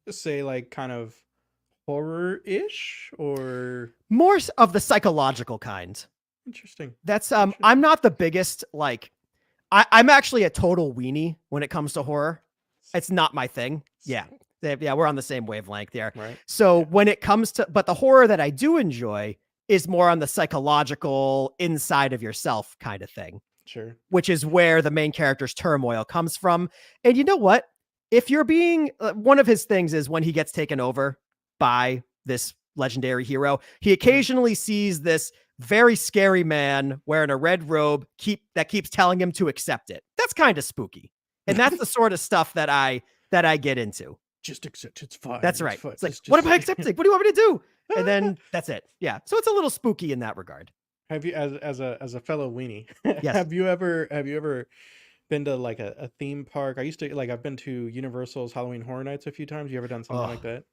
say like kind of horror-ish or more of the psychological kind? Interesting. That's I'm not the biggest like I'm actually a total weenie when it comes to horror. It's not my thing. Yeah, we're on the same wavelength there. Right. So when it comes to, but the horror that I do enjoy is more on the psychological inside of yourself kind of thing. Sure. Which is where the main character's turmoil comes from. And you know what? If you're being, one of his things is when he gets taken over by this legendary hero, he occasionally sees this very scary man wearing a red robe that keeps telling him to accept it. That's kind of spooky. And that's the sort of stuff that I get into. Just accept it's fine. That's right. Fine. It's like, what am I accepting? What do you want me to do? And then that's it. Yeah. So it's a little spooky in that regard. Have you, as a fellow weenie, yes. have you ever been to like a theme park? I've been to Universal's Halloween Horror Nights a few times. You ever done something like that?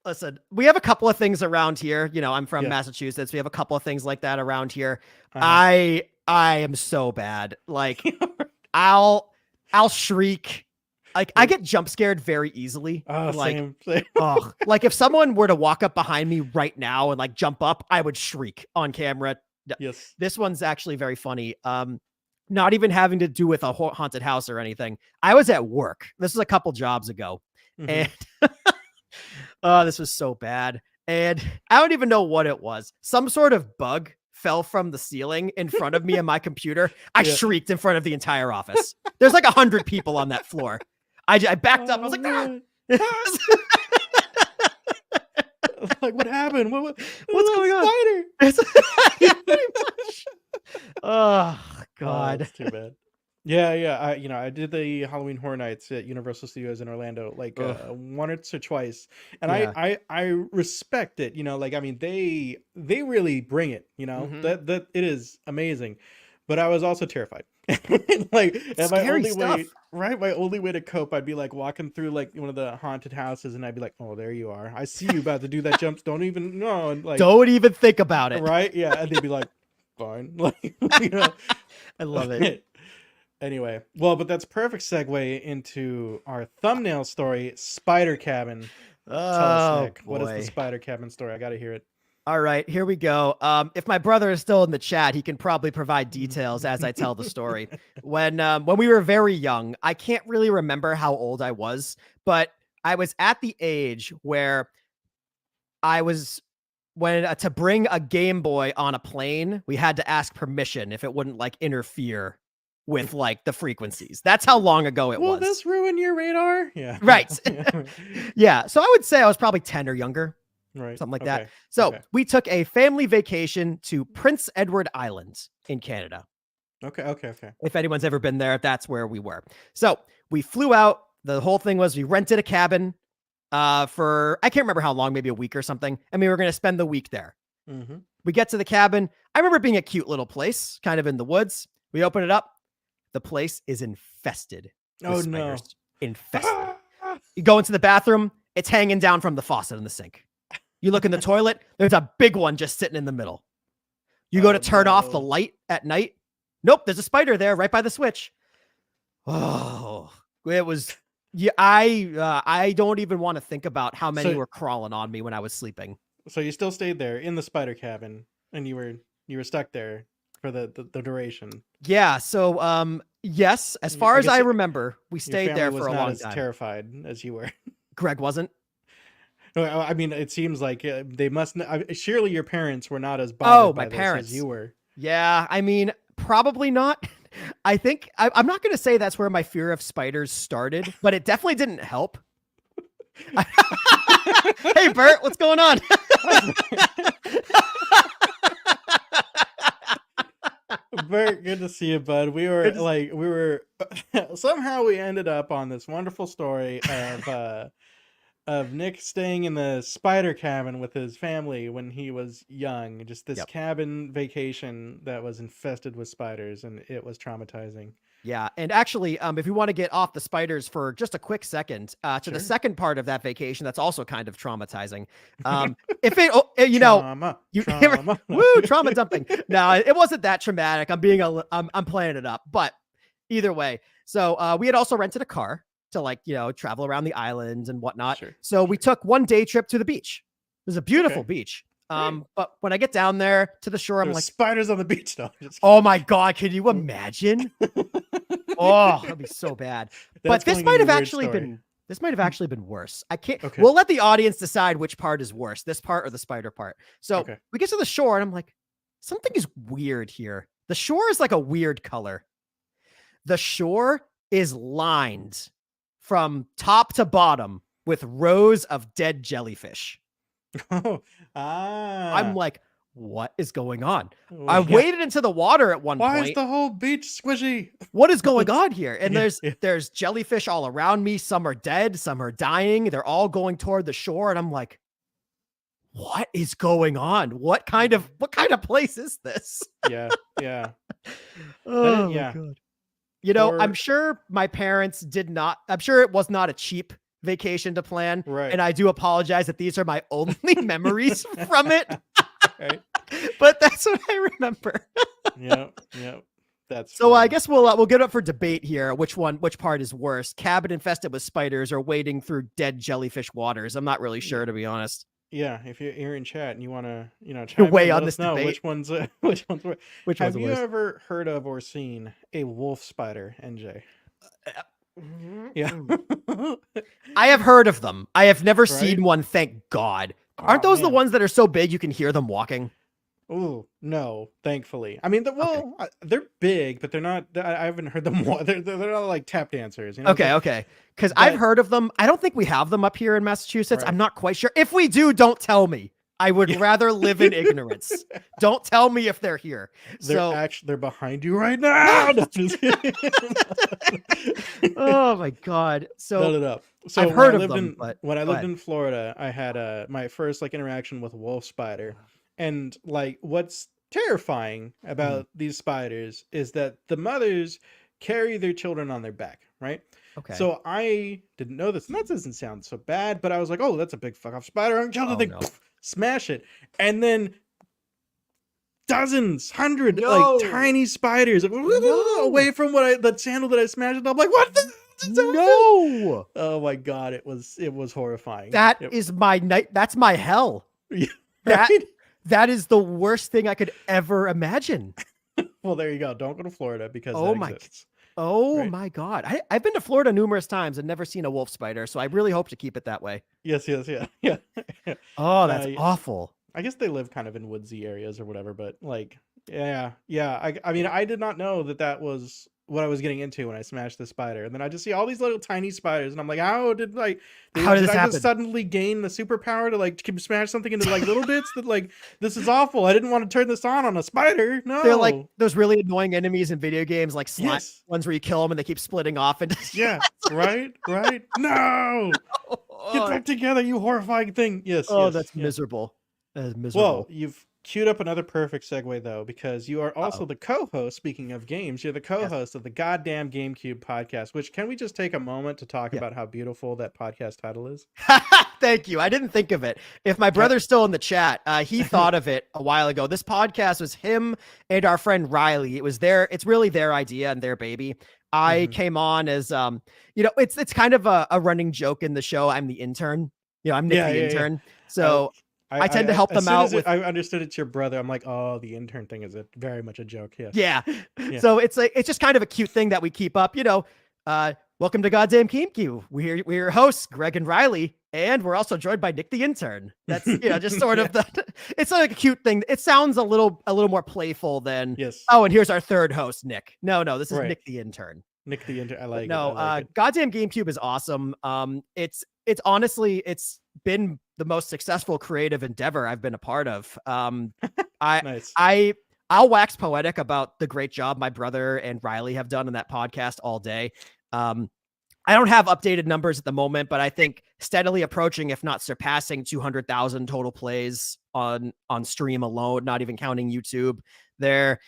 Listen, we have a couple of things around here. You know, I'm from Massachusetts. We have a couple of things like that around here. I am so bad. Like I'll shriek. Like I get jump scared very easily. Same. Like if someone were to walk up behind me right now and like jump up, I would shriek on camera. Yes. This one's actually very funny. Not even having to do with a haunted house or anything. I was at work. This was a couple jobs ago. And this was so bad. And I don't even know what it was. Some sort of bug fell from the ceiling in front of me and my computer. I shrieked in front of the entire office. There's like 100 people on that floor. I backed up. I was like, like, what happened? What's going on? Spider. Pretty much. Oh God, that's too bad. Yeah. I did the Halloween Horror Nights at Universal Studios in Orlando, like once or twice, and I respect it. Like I mean, they really bring it. That it is amazing, but I was also terrified. Like, and my only way to cope, I'd be like walking through like one of the haunted houses, and I'd be like, "Oh, there you are! I see you about to do that jump. Don't even don't even think about it." Right? Yeah, and they'd be like, "Fine." Like, I love it. Anyway, well, but that's perfect segue into our thumbnail story, Spider Cabin. Tell us, Nick, what is the Spider Cabin story? I got to hear it. All right, here we go. If my brother is still in the chat, he can probably provide details as I tell the story. When we were very young, I can't really remember how old I was, but I was at the age where I was to bring a Game Boy on a plane, we had to ask permission if it wouldn't like interfere with like the frequencies. That's how long ago it was. Will this ruin your radar? Yeah. Right. Yeah. So I would say I was probably 10 or younger. Right. Something like that. So we took a family vacation to Prince Edward Island in Canada. Okay. If anyone's ever been there, that's where we were. So we flew out. The whole thing was we rented a cabin for, I can't remember how long, maybe a week or something. And we were going to spend the week there. We get to the cabin. I remember it being a cute little place, kind of in the woods. We open it up. The place is infested. Oh, spiders. No. Infested. You go into the bathroom. It's hanging down from the faucet in the sink. You look in the toilet, there's a big one just sitting in the middle. You go to turn off the light at night. Nope, there's a spider there right by the switch. Oh, it was. Yeah, I don't even want to think about how many were crawling on me when I was sleeping. So you still stayed there in the spider cabin, and you were stuck there for the duration. Yeah. So yes, as far as I remember, we stayed there for a long time. As terrified as you were. Greg wasn't. I mean, it seems like they must. Surely your parents were not as bothered by this as you were. Yeah, I mean, probably not. I think I'm not going to say that's where my fear of spiders started, but it definitely didn't help. Hey, Bert, what's going on? Bert, good to see you, bud. We were somehow we ended up on this wonderful story of Nick staying in the spider cabin with his family when he was young. Just this cabin vacation that was infested with spiders, and it was traumatizing. Yeah, and actually, if you want to get off the spiders for just a quick second, to the second part of that vacation, that's also kind of traumatizing. If it, you know, trauma. Woo, trauma dumping. No, it wasn't that traumatic. I'm playing it up, but either way. So we had also rented a car to travel around the island and whatnot. So we took one day trip to the beach. It was a beautiful beach. But when I get down there to the shore, I'm like, spiders on the beach. No, oh my God, can you imagine? Oh, that'd be so bad. But this might have actually been worse. I can't. Okay. We'll let the audience decide which part is worse, this part or the spider part. So we get to the shore and I'm like, something is weird here. The shore is like a weird color. The shore is lined from top to bottom with rows of dead jellyfish. I'm like, what is going on? I waded into the water at one point. Why is the whole beach squishy? What is going on here? And there's jellyfish all around me. Some are dead, some are dying. They're all going toward the shore. And I'm like, what is going on? What kind of place is this? Yeah. Oh my God. I'm sure my parents I'm sure it was not a cheap vacation to plan. Right. And I do apologize that these are my only memories from it. Right. But that's what I remember. Yep. That's so. I guess we'll get up for debate here. Which part is worse? Cabin infested with spiders or wading through dead jellyfish waters? I'm not really sure, to be honest. Yeah, if you're in chat and you want to, chime weigh in, on this debate. Which one's worse? Have you ever heard of or seen a wolf spider, NJ? Yeah. I have heard of them. I have never seen one, thank God. Aren't those the ones that are so big you can hear them walking? Oh, no, thankfully. I mean, they're big, but they're not. I haven't heard them. They're not like tap dancers. Okay. Because I've heard of them. I don't think we have them up here in Massachusetts. Right. I'm not quite sure. If we do, don't tell me. I would rather live in ignorance. Don't tell me if they're here. They're behind you right now. Oh my God. So I've heard of them. When I lived in Florida, I had my first interaction with a wolf spider. And what's terrifying about these spiders is that the mothers carry their children on their back, right? Okay. So I didn't know this, and that doesn't sound so bad, but I was like, oh, that's a big fuck off spider. I'm trying to smash it. And then dozens, hundred tiny spiders away from the sandal that I smashed. And I'm like, what? No. Oh my God. It was horrifying. Is my night. That's my hell. Yeah, right? That is the worst thing I could ever imagine. Well, there you go. Don't go to Florida because that exists. My God. I've been to Florida numerous times and never seen a wolf spider, so I really hope to keep it that way. Yes. Oh, that's awful. I guess they live kind of in woodsy areas or whatever, but yeah. I mean, I did not know that was what I was getting into when I smashed the spider, and then I just see all these little tiny spiders, and I'm like, how did I just suddenly gain the superpower to smash something into little bits? That this is awful. I didn't want to turn this on a spider. No, they're like those really annoying enemies in video games, like slime ones where you kill them and they keep splitting off. And right. No, get back together, you horrifying thing. Yes. That's miserable. That is miserable. Well, you've queued up another perfect segue, though, because you are also the co-host, speaking of games, you're the co-host of the Goddamn Gamecube Podcast, which can we just take a moment to talk about how beautiful that podcast title is? Thank you. I didn't think of it. If my brother's still in the chat, he thought of it a while ago. This podcast was him and our friend Riley. It's really their idea and their baby. I came on as, it's kind of a running joke in the show. I'm the intern. I'm Nick the intern. So I tend to help them out. I understood it's your brother. I'm like, oh, the intern thing is very much a joke. Yes. Yeah. So it's just kind of a cute thing that we keep up. Welcome to Goddamn Gamecube. We're your hosts, Greg and Riley, and we're also joined by Nick the intern. That's just sort of it's like a cute thing. It sounds a little more playful than oh, and here's our third host, Nick. No, this is Nick the intern. Nick the intern. I like it. Goddamn Gamecube is awesome. It's honestly, it's been the most successful creative endeavor I've been a part of. Nice. I'll wax poetic about the great job my brother and Riley have done in that podcast all day. I don't have updated numbers at the moment, but I think steadily approaching, if not surpassing 200,000 total plays on stream alone, not even counting YouTube. They're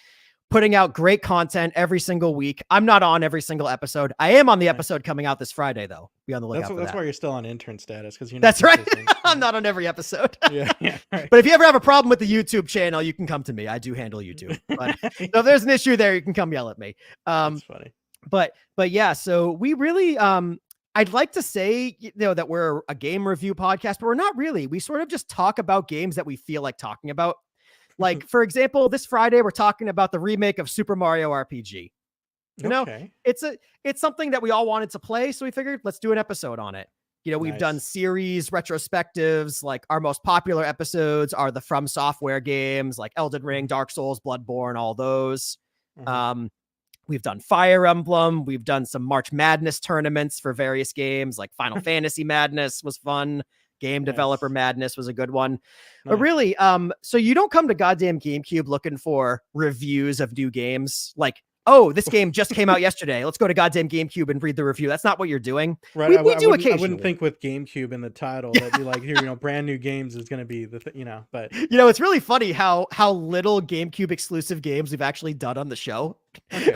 putting out great content every single week. I'm not on every single episode. I am on the episode coming out this Friday, though. Be on the lookout for that. That's why you're still on intern status, because you're. That's right. I'm not on every episode. Yeah. Right. But if you ever have a problem with the YouTube channel, you can come to me. I do handle YouTube. But so if there's an issue there, you can come yell at me. That's funny. But yeah, so we really, I'd like to say, that we're a game review podcast, but we're not really. We sort of just talk about games that we feel like talking about. Like, for example, this Friday, we're talking about the remake of Super Mario RPG. It's something that we all wanted to play, so we figured let's do an episode on it. We've done series retrospectives. Like, our most popular episodes are the From Software games, like Elden Ring, Dark Souls, Bloodborne, all those. We've done Fire Emblem. We've done some March Madness tournaments for various games, like Final Fantasy Madness was fun. Game Developer Madness was a good one. But really, so you don't come to Goddamn Gamecube looking for reviews of new games. Like, oh, this game just came out yesterday. Let's go to Goddamn Gamecube and read the review. That's not what you're doing. Right. We do occasionally. I wouldn't think with GameCube in the title that'd be like, here, brand new games is going to be the but it's really funny how little GameCube exclusive games we've actually done on the show,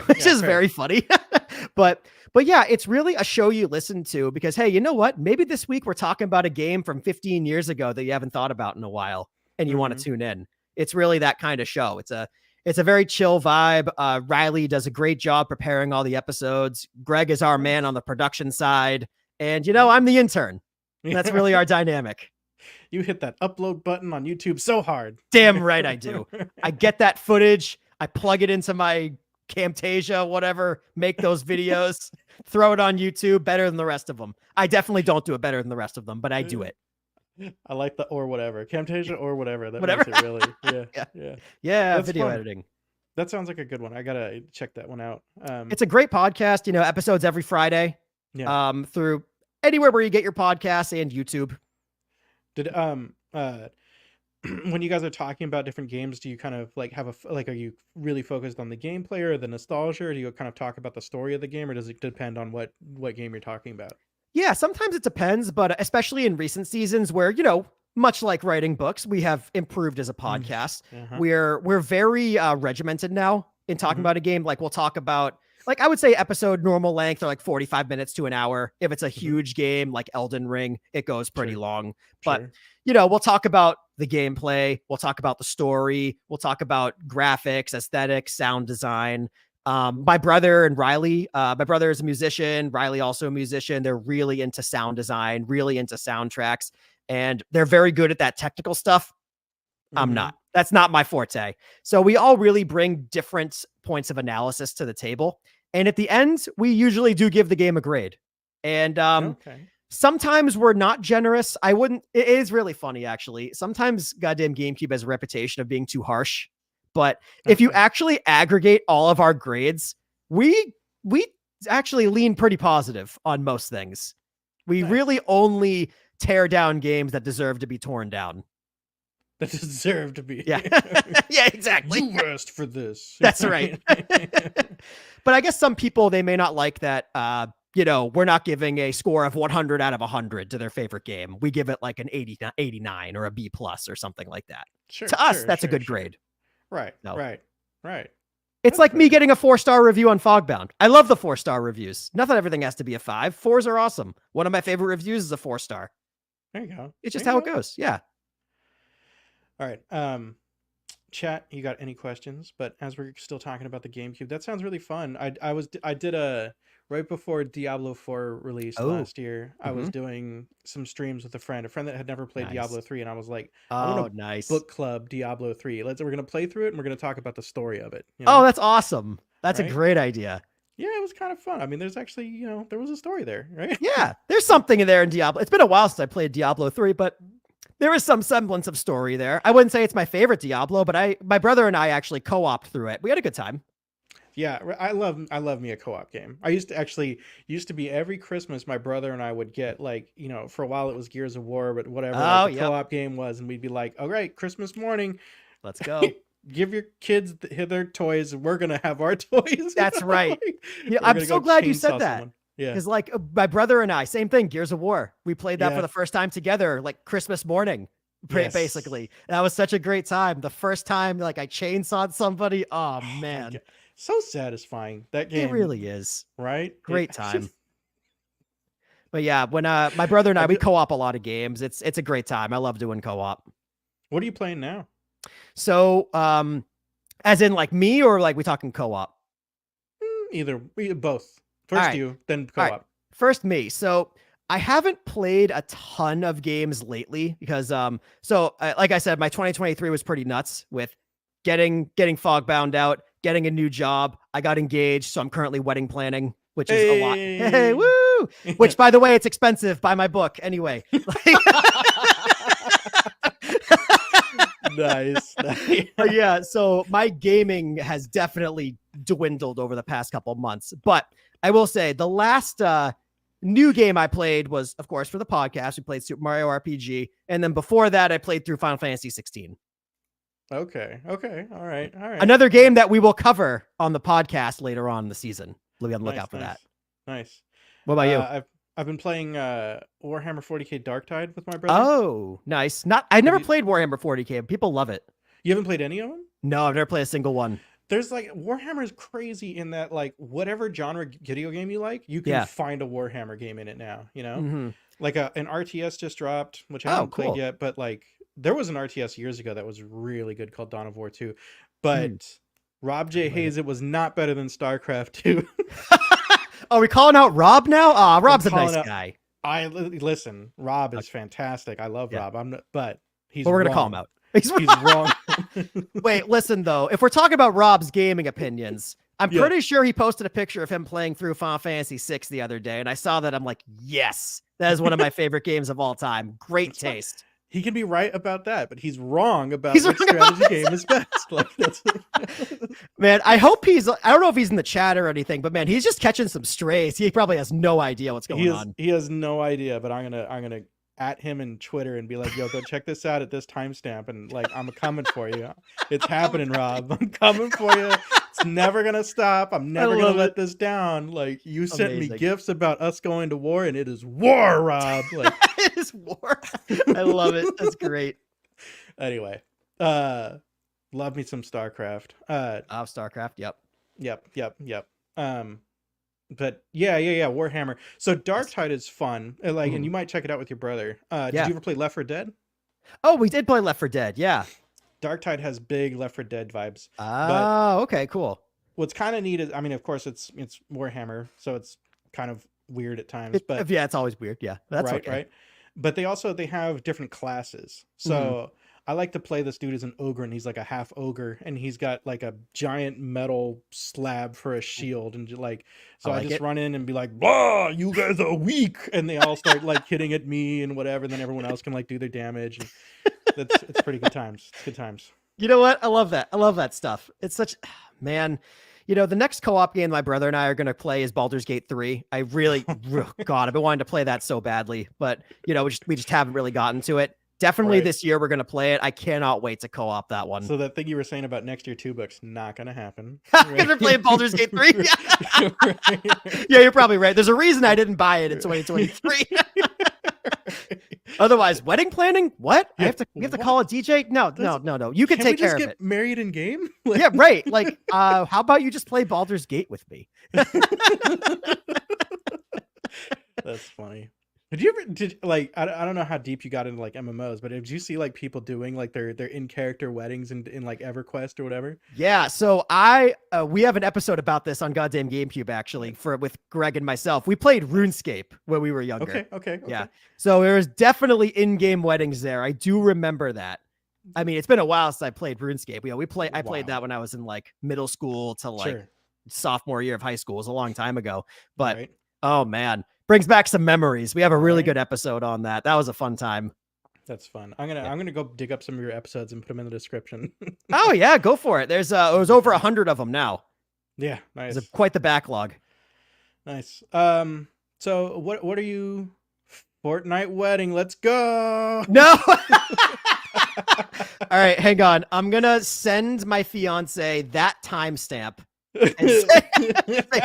which is very funny. But yeah, it's really a show you listen to because, hey, you know what? Maybe this week we're talking about a game from 15 years ago that you haven't thought about in a while and you want to tune in. It's really that kind of show. It's a very chill vibe. Riley does a great job preparing all the episodes. Greg is our man on the production side. And, I'm the intern. That's really our dynamic. You hit that upload button on YouTube so hard. Damn right I do. I get that footage. I plug it into my Camtasia, whatever, make those videos, throw it on YouTube better than the rest of them. I definitely don't do it better than the rest of them, but I do it. I like the or whatever. Camtasia or whatever. That whatever. makes it really. Yeah. That's video fun. Editing. That sounds like a good one. I gotta check that one out. It's a great podcast. Episodes every Friday. Yeah. Through anywhere where you get your podcasts and YouTube. Did when you guys are talking about different games, do you kind of like have are you really focused on the gameplay or the nostalgia, or do you kind of talk about the story of the game, or does it depend on what game you're talking about? Yeah, sometimes it depends, but especially in recent seasons where, much like writing books, we have improved as a podcast. We're very regimented now in talking about a game. Like, we'll talk about, I would say episode normal length are like 45 minutes to an hour. If it's a huge game like Elden Ring, it goes pretty long. But, we'll talk about the gameplay. We'll talk about the story. We'll talk about graphics, aesthetics, sound design. My brother and Riley, my brother is a musician. Riley also a musician. They're really into sound design, really into soundtracks, and they're very good at that technical stuff. I'm not. That's not my forte. So we all really bring different points of analysis to the table. And at the end, we usually do give the game a grade. And sometimes we're not generous. It is really funny, actually. Sometimes Goddamn Gamecube has a reputation of being too harsh. But if you actually aggregate all of our grades, we actually lean pretty positive on most things. We really only tear down games that deserve to be torn down. That deserve to be. Yeah. Yeah, exactly. You asked for this. That's right. But I guess some people, they may not like that. We're not giving a score of 100 out of 100 to their favorite game. We give it like an 89 or a B+ or something like that. To us, that's a good grade. Right. No. Right. It's like me getting a 4-star review on Fogbound. I love the 4-star reviews. Not that everything has to be a 5. 4s are awesome. One of my favorite reviews is a 4-star. There you go. It's just how it goes. Yeah. All right. Chat, you got any questions? But as we're still talking about the GameCube, that sounds really fun. I did a right before Diablo 4 released last year. I was doing some streams with a friend that had never played Diablo 3, and I was like, I want to book club Diablo 3. We're gonna play through it and we're gonna talk about the story of it. Oh, that's awesome. That's a great idea. Yeah, it was kind of fun. I mean, there's actually, there was a story there, right? Yeah, there's something in there in Diablo. It's been a while since I played Diablo 3, but there is some semblance of story there. I wouldn't say it's my favorite Diablo, but my brother and I actually co-opted through it. We had a good time. Yeah, I love me a co-op game. I used to be every Christmas my brother and I would get like, for a while it was Gears of War, but whatever the co-op game was, and we'd be like, all right, Christmas morning, let's go. Give your kids their toys, and we're gonna have our toys. That's right. Yeah, I'm so glad you said that. Someone. Yeah, because like my brother and I, same thing, Gears of War. We played that for the first time together, like Christmas morning. Basically, that was such a great time. The first time like I chainsawed somebody, oh man, so satisfying. That game, it really is, right? Great time. But yeah, when my brother and I, we co-op a lot of games. It's a great time. I love doing co-op. What are you playing now? So as in like me, or like we talking co-op? Either, both. First you, then co-op. Right. First me. So I haven't played a ton of games lately because like I said, my 2023 was pretty nuts with getting Fogbound out, getting a new job. I got engaged, so I'm currently wedding planning, which is a lot. Hey, woo! Which, by the way, it's expensive. Buy my book anyway. Nice. But yeah, so my gaming has definitely dwindled over the past couple months. But I will say the last new game I played was, of course, for the podcast. We played Super Mario RPG, and then before that, I played through Final Fantasy 16. Okay. All right. Another game that we will cover on the podcast later on in the season. We'll be on the lookout for that. Nice. What about you? I've been playing Warhammer 40k Darktide with my brother. Oh, nice. I never played Warhammer 40k. People love it. You haven't played any of them? No, I've never played a single one. There's like Warhammer is crazy in that like whatever genre video game you like, you can find a Warhammer game in it now. Like an RTS just dropped, which I haven't played yet, but like there was an RTS years ago that was really good called Dawn of War 2. But Rob J. Hayes, it was not better than StarCraft 2. Are we calling out Rob now? Rob's a nice guy. Listen, Rob is fantastic. I love Rob. But he's we're wrong. Gonna call him out. He's wrong. Wait, listen though. If we're talking about Rob's gaming opinions, I'm pretty sure he posted a picture of him playing through Final Fantasy VI the other day, and I saw that. I'm like, yes, that is one of my favorite games of all time. Great taste. He can be right about that, but he's wrong about which strategy game is best. Like, man, I hope I don't know if he's in the chat or anything, but man, he's just catching some strays. He probably has no idea what's going on. He has no idea, but I'm gonna at him in Twitter and be like, yo, go check this out at this timestamp, and like, I'm coming for you. It's happening, Rob. I'm coming for you. It's never gonna stop. I'm never gonna let this down. Like, you sent me gifts about us going to war, and it is war, Rob. Like, it is war. I love it. That's great. Anyway, love me some StarCraft. StarCraft. Yep. But yeah, Warhammer. So Darktide is fun. Like, and you might check it out with your brother. Did you ever play Left 4 Dead? Oh, we did play Left 4 Dead. Yeah. Darktide has big Left 4 Dead vibes. Okay, cool. What's kind of neat is, I mean, of course, it's Warhammer, so it's kind of weird at times. But yeah, it's always weird. Yeah, that's right. But they have different classes. So I like to play this dude as an ogre, and he's like a half ogre, and he's got like a giant metal slab for a shield, and like, so I just run in and be like, "Blah, you guys are weak," and they all start like hitting at me and whatever, and then everyone else can like do their damage. And it's pretty good times. It's good times. You know what? I love that. I love that stuff. It's such, man. The next co-op game my brother and I are going to play is Baldur's Gate 3. I really, God, I've been wanting to play that so badly, but we just haven't really gotten to it. Definitely this year we're going to play it. I cannot wait to co-op that one. So that thing you were saying about next year 2 books, not going to happen. I'm going to play Baldur's Gate 3. Yeah, you're probably right. There's a reason I didn't buy it in 2023. Otherwise, wedding planning? What? Yeah, we have to call a DJ? No. You can take care of it. Get married in game? Yeah, right. Like, how about you just play Baldur's Gate with me? That's funny. Did like, I don't know how deep you got into like MMOs, but did you see like people doing like their in-character weddings in like EverQuest or whatever? Yeah. So we have an episode about this on Goddamn Gamecube, actually, with Greg and myself. We played RuneScape when we were younger. Okay. Yeah. So there was definitely in-game weddings there. I do remember that. I mean, it's been a while since I played RuneScape. I played that when I was in like middle school to like sophomore year of high school. It was a long time ago, but oh man, brings back some memories. We have a really good episode on that. That was a fun time. That's fun. I'm gonna go dig up some of your episodes and put them in the description. Oh yeah, go for it. There's it was over 100 of them now. Yeah, nice. There's quite the backlog. Nice. So what are you? Fortnite wedding. Let's go. No. All right, hang on. I'm gonna send my fiance that timestamp. Say,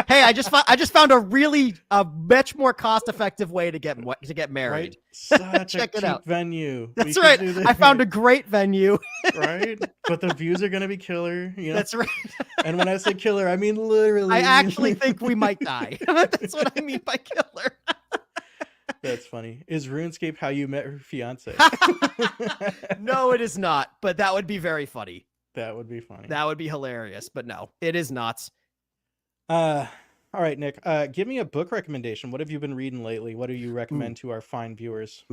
hey, I just found a much more cost-effective way to get married. Right? Such a cheap venue. That's right. I found a great venue. Right? But the views are gonna be killer. You know? That's right. And when I say killer, I mean literally. I actually think we might die. That's what I mean by killer. That's funny. Is RuneScape how you met her fiance? No, it is not. But that would be very funny. That would be funny. That would be hilarious. But no, it is not. All right, Nick. Give me a book recommendation. What have you been reading lately? What do you recommend to our fine viewers?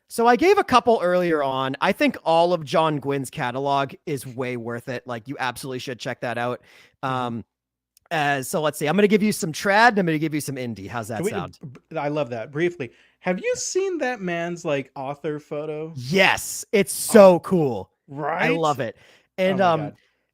So I gave a couple earlier on. I think all of John Gwynn's catalog is way worth it. Like, you absolutely should check that out. So let's see. I'm going to give you some trad. I'm going to give you some indie. How's that sound? I love that. Briefly, have you seen that man's like author photo? Yes, it's so cool. Right? I love it. And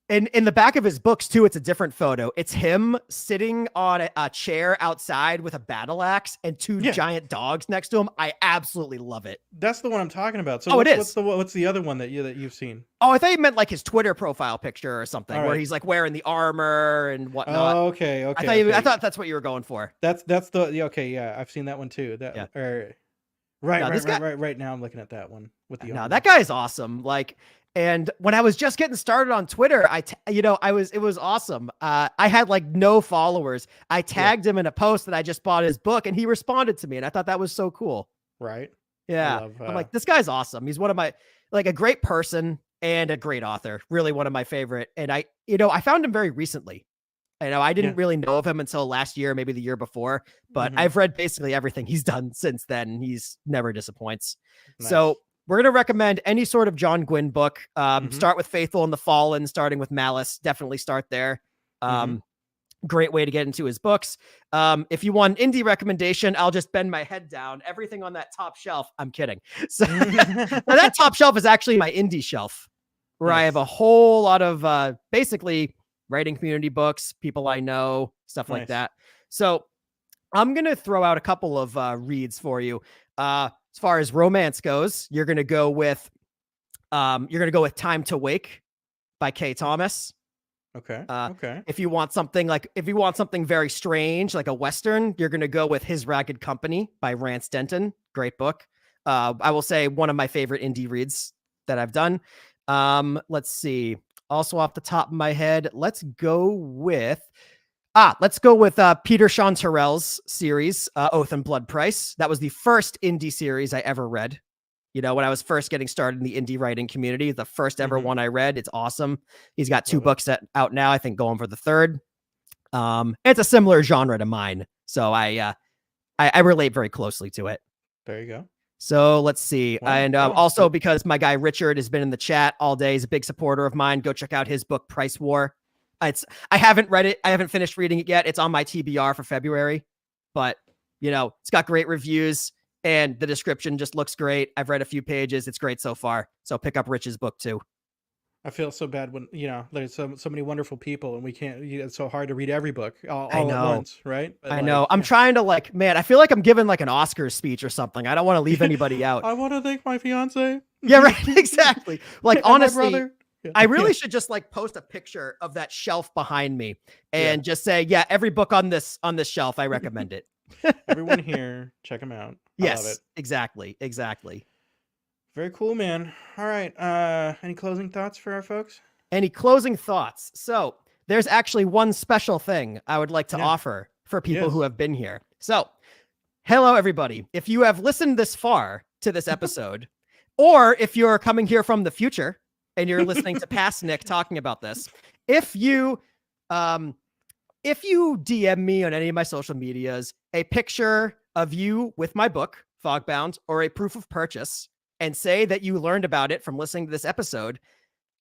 and in the back of his books too, it's a different photo. It's him sitting on a chair outside with a battle axe and two giant dogs next to him. I absolutely love it. That's the one I'm talking about. So what's the other one that you've seen? Oh, I thought you meant like his Twitter profile picture or something, where he's like wearing the armor and whatnot. Oh, okay. I thought that's what you were going for. That's I've seen that one too. Right now I'm looking at that one with the. No, that guy's awesome. Like. And when I was just getting started on Twitter, it was awesome. I had like no followers. I tagged him in a post that I just bought his book, and he responded to me, and I thought that was so cool. Right. Yeah. I'm like, this guy's awesome. He's one of my, like, a great person and a great author. Really one of my favorite. And I found him very recently. I didn't really know of him until last year, maybe the year before, but I've read basically everything he's done since then. And he's never disappoints. Nice. So we're going to recommend any sort of John Gwynn book. Start with Faithful and the Fallen, starting with Malice. Definitely start there. Great way to get into his books. If you want an indie recommendation, I'll just bend my head down. Everything on that top shelf. I'm kidding. So that top shelf is actually my indie shelf, where I have a whole lot of basically writing community books, people I know, stuff like that. So I'm going to throw out a couple of reads for you. As far as romance goes, you're going to go with Time to Wake by Kay Thomas. Okay. If you want something very strange, like a Western, you're going to go with His Ragged Company by Rance Denton. Great book. I will say one of my favorite indie reads that I've done. Let's see. Also off the top of my head, let's go with Peter Sean Terrell's series, Oath and Blood Price. That was the first indie series I ever read. When I was first getting started in the indie writing community, the first ever one I read. It's awesome. He's got 2 books out now, I think going for the 3rd. It's a similar genre to mine. So I relate very closely to it. There you go. So let's see. Also because my guy Richard has been in the chat all day, he's a big supporter of mine. Go check out his book, Price War. I haven't read it. I haven't finished reading it yet. It's on my TBR for February, but it's got great reviews and the description just looks great. I've read a few pages. It's great so far. So pick up Rich's book too. I feel so bad when, there's so many wonderful people and we can't, it's so hard to read every book all at once. Right. But I know. I'm trying to I feel like I'm giving like an Oscars speech or something. I don't want to leave anybody out. I want to thank my fiance. Yeah, right. Exactly. Like, honestly, I really should just post a picture of that shelf behind me and just say, every book on this shelf, I recommend it. Everyone here, check them out. Yes, love it. Exactly. Very cool, man. All right. Any closing thoughts for our folks? Any closing thoughts? So there's actually one special thing I would like to offer for people who have been here. So hello, everybody. If you have listened this far to this episode, or if you're coming here from the future, and you're listening to past Nick talking about this, if you DM me on any of my social medias, a picture of you with my book, Fogbound, or a proof of purchase, and say that you learned about it from listening to this episode,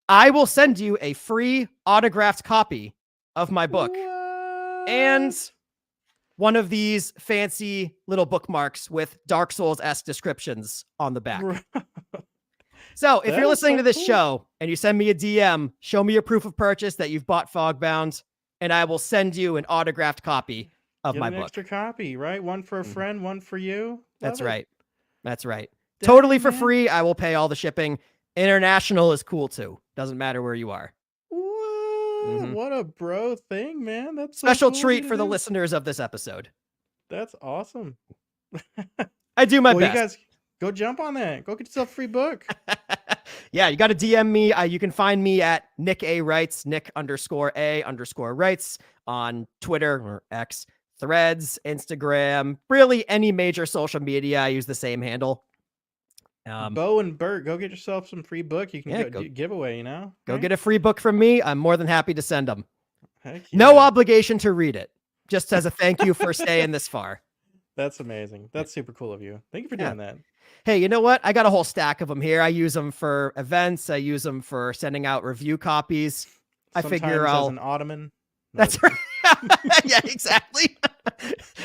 I will send you a free autographed copy of my book. And one of these fancy little bookmarks with Dark Souls-esque descriptions on the back. So if you're listening to this show and you send me a DM, show me your proof of purchase that you've bought Fogbound, and I will send you an autographed copy of my book. Extra copy, right? One for a friend, one for you. That's right. Totally for free. I will pay all the shipping. International is cool too. Doesn't matter where you are. What a bro thing, man. That's special treat for the listeners of this episode. That's awesome. I do my best. You guys go jump on that. Go get yourself a free book. Yeah, you got to DM me. You can find me at Nick A. Writes, Nick_A_Writes on Twitter or X, Threads, Instagram, really any major social media. I use the same handle. Bo and Bert, go get yourself some free book. You can go giveaway, Go get a free book from me. I'm more than happy to send them. Yeah. No obligation to read it. Just as a thank you for staying this far. That's amazing. That's super cool of you. Thank you for doing that. Hey, you know what? I got a whole stack of them here. I use them for events. I use them for sending out review copies. Sometimes I figure as an ottoman. That's right. Yeah, exactly.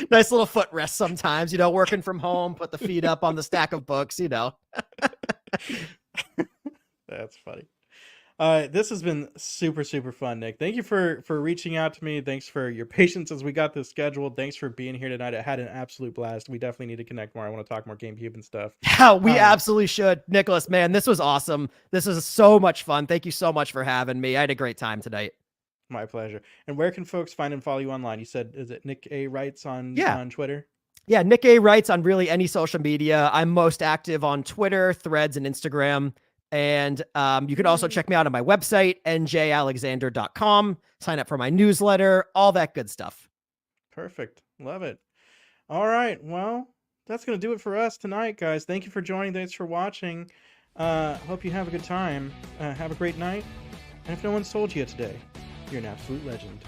Nice little footrest sometimes, working from home, put the feet up on the stack of books, That's funny. This has been super, super fun, Nick. Thank you for reaching out to me. Thanks for your patience as we got this scheduled. Thanks for being here tonight. I had an absolute blast. We definitely need to connect more. I want to talk more GameCube and stuff. Yeah, we absolutely should. Nicholas, man, this was awesome. This was so much fun. Thank you so much for having me. I had a great time tonight. My pleasure. And where can folks find and follow you online? You said, is it Nick A. Writes on Twitter? Yeah, Nick A. Writes on really any social media. I'm most active on Twitter, Threads, and Instagram. And you can also check me out on my website, njalexander.com. Sign up for my newsletter, all that good stuff. Perfect. Love it. All right. Well, that's going to do it for us tonight, guys. Thank you for joining. Thanks for watching. Hope you have a good time. Have a great night. And if no one's told you yet today, you're an absolute legend.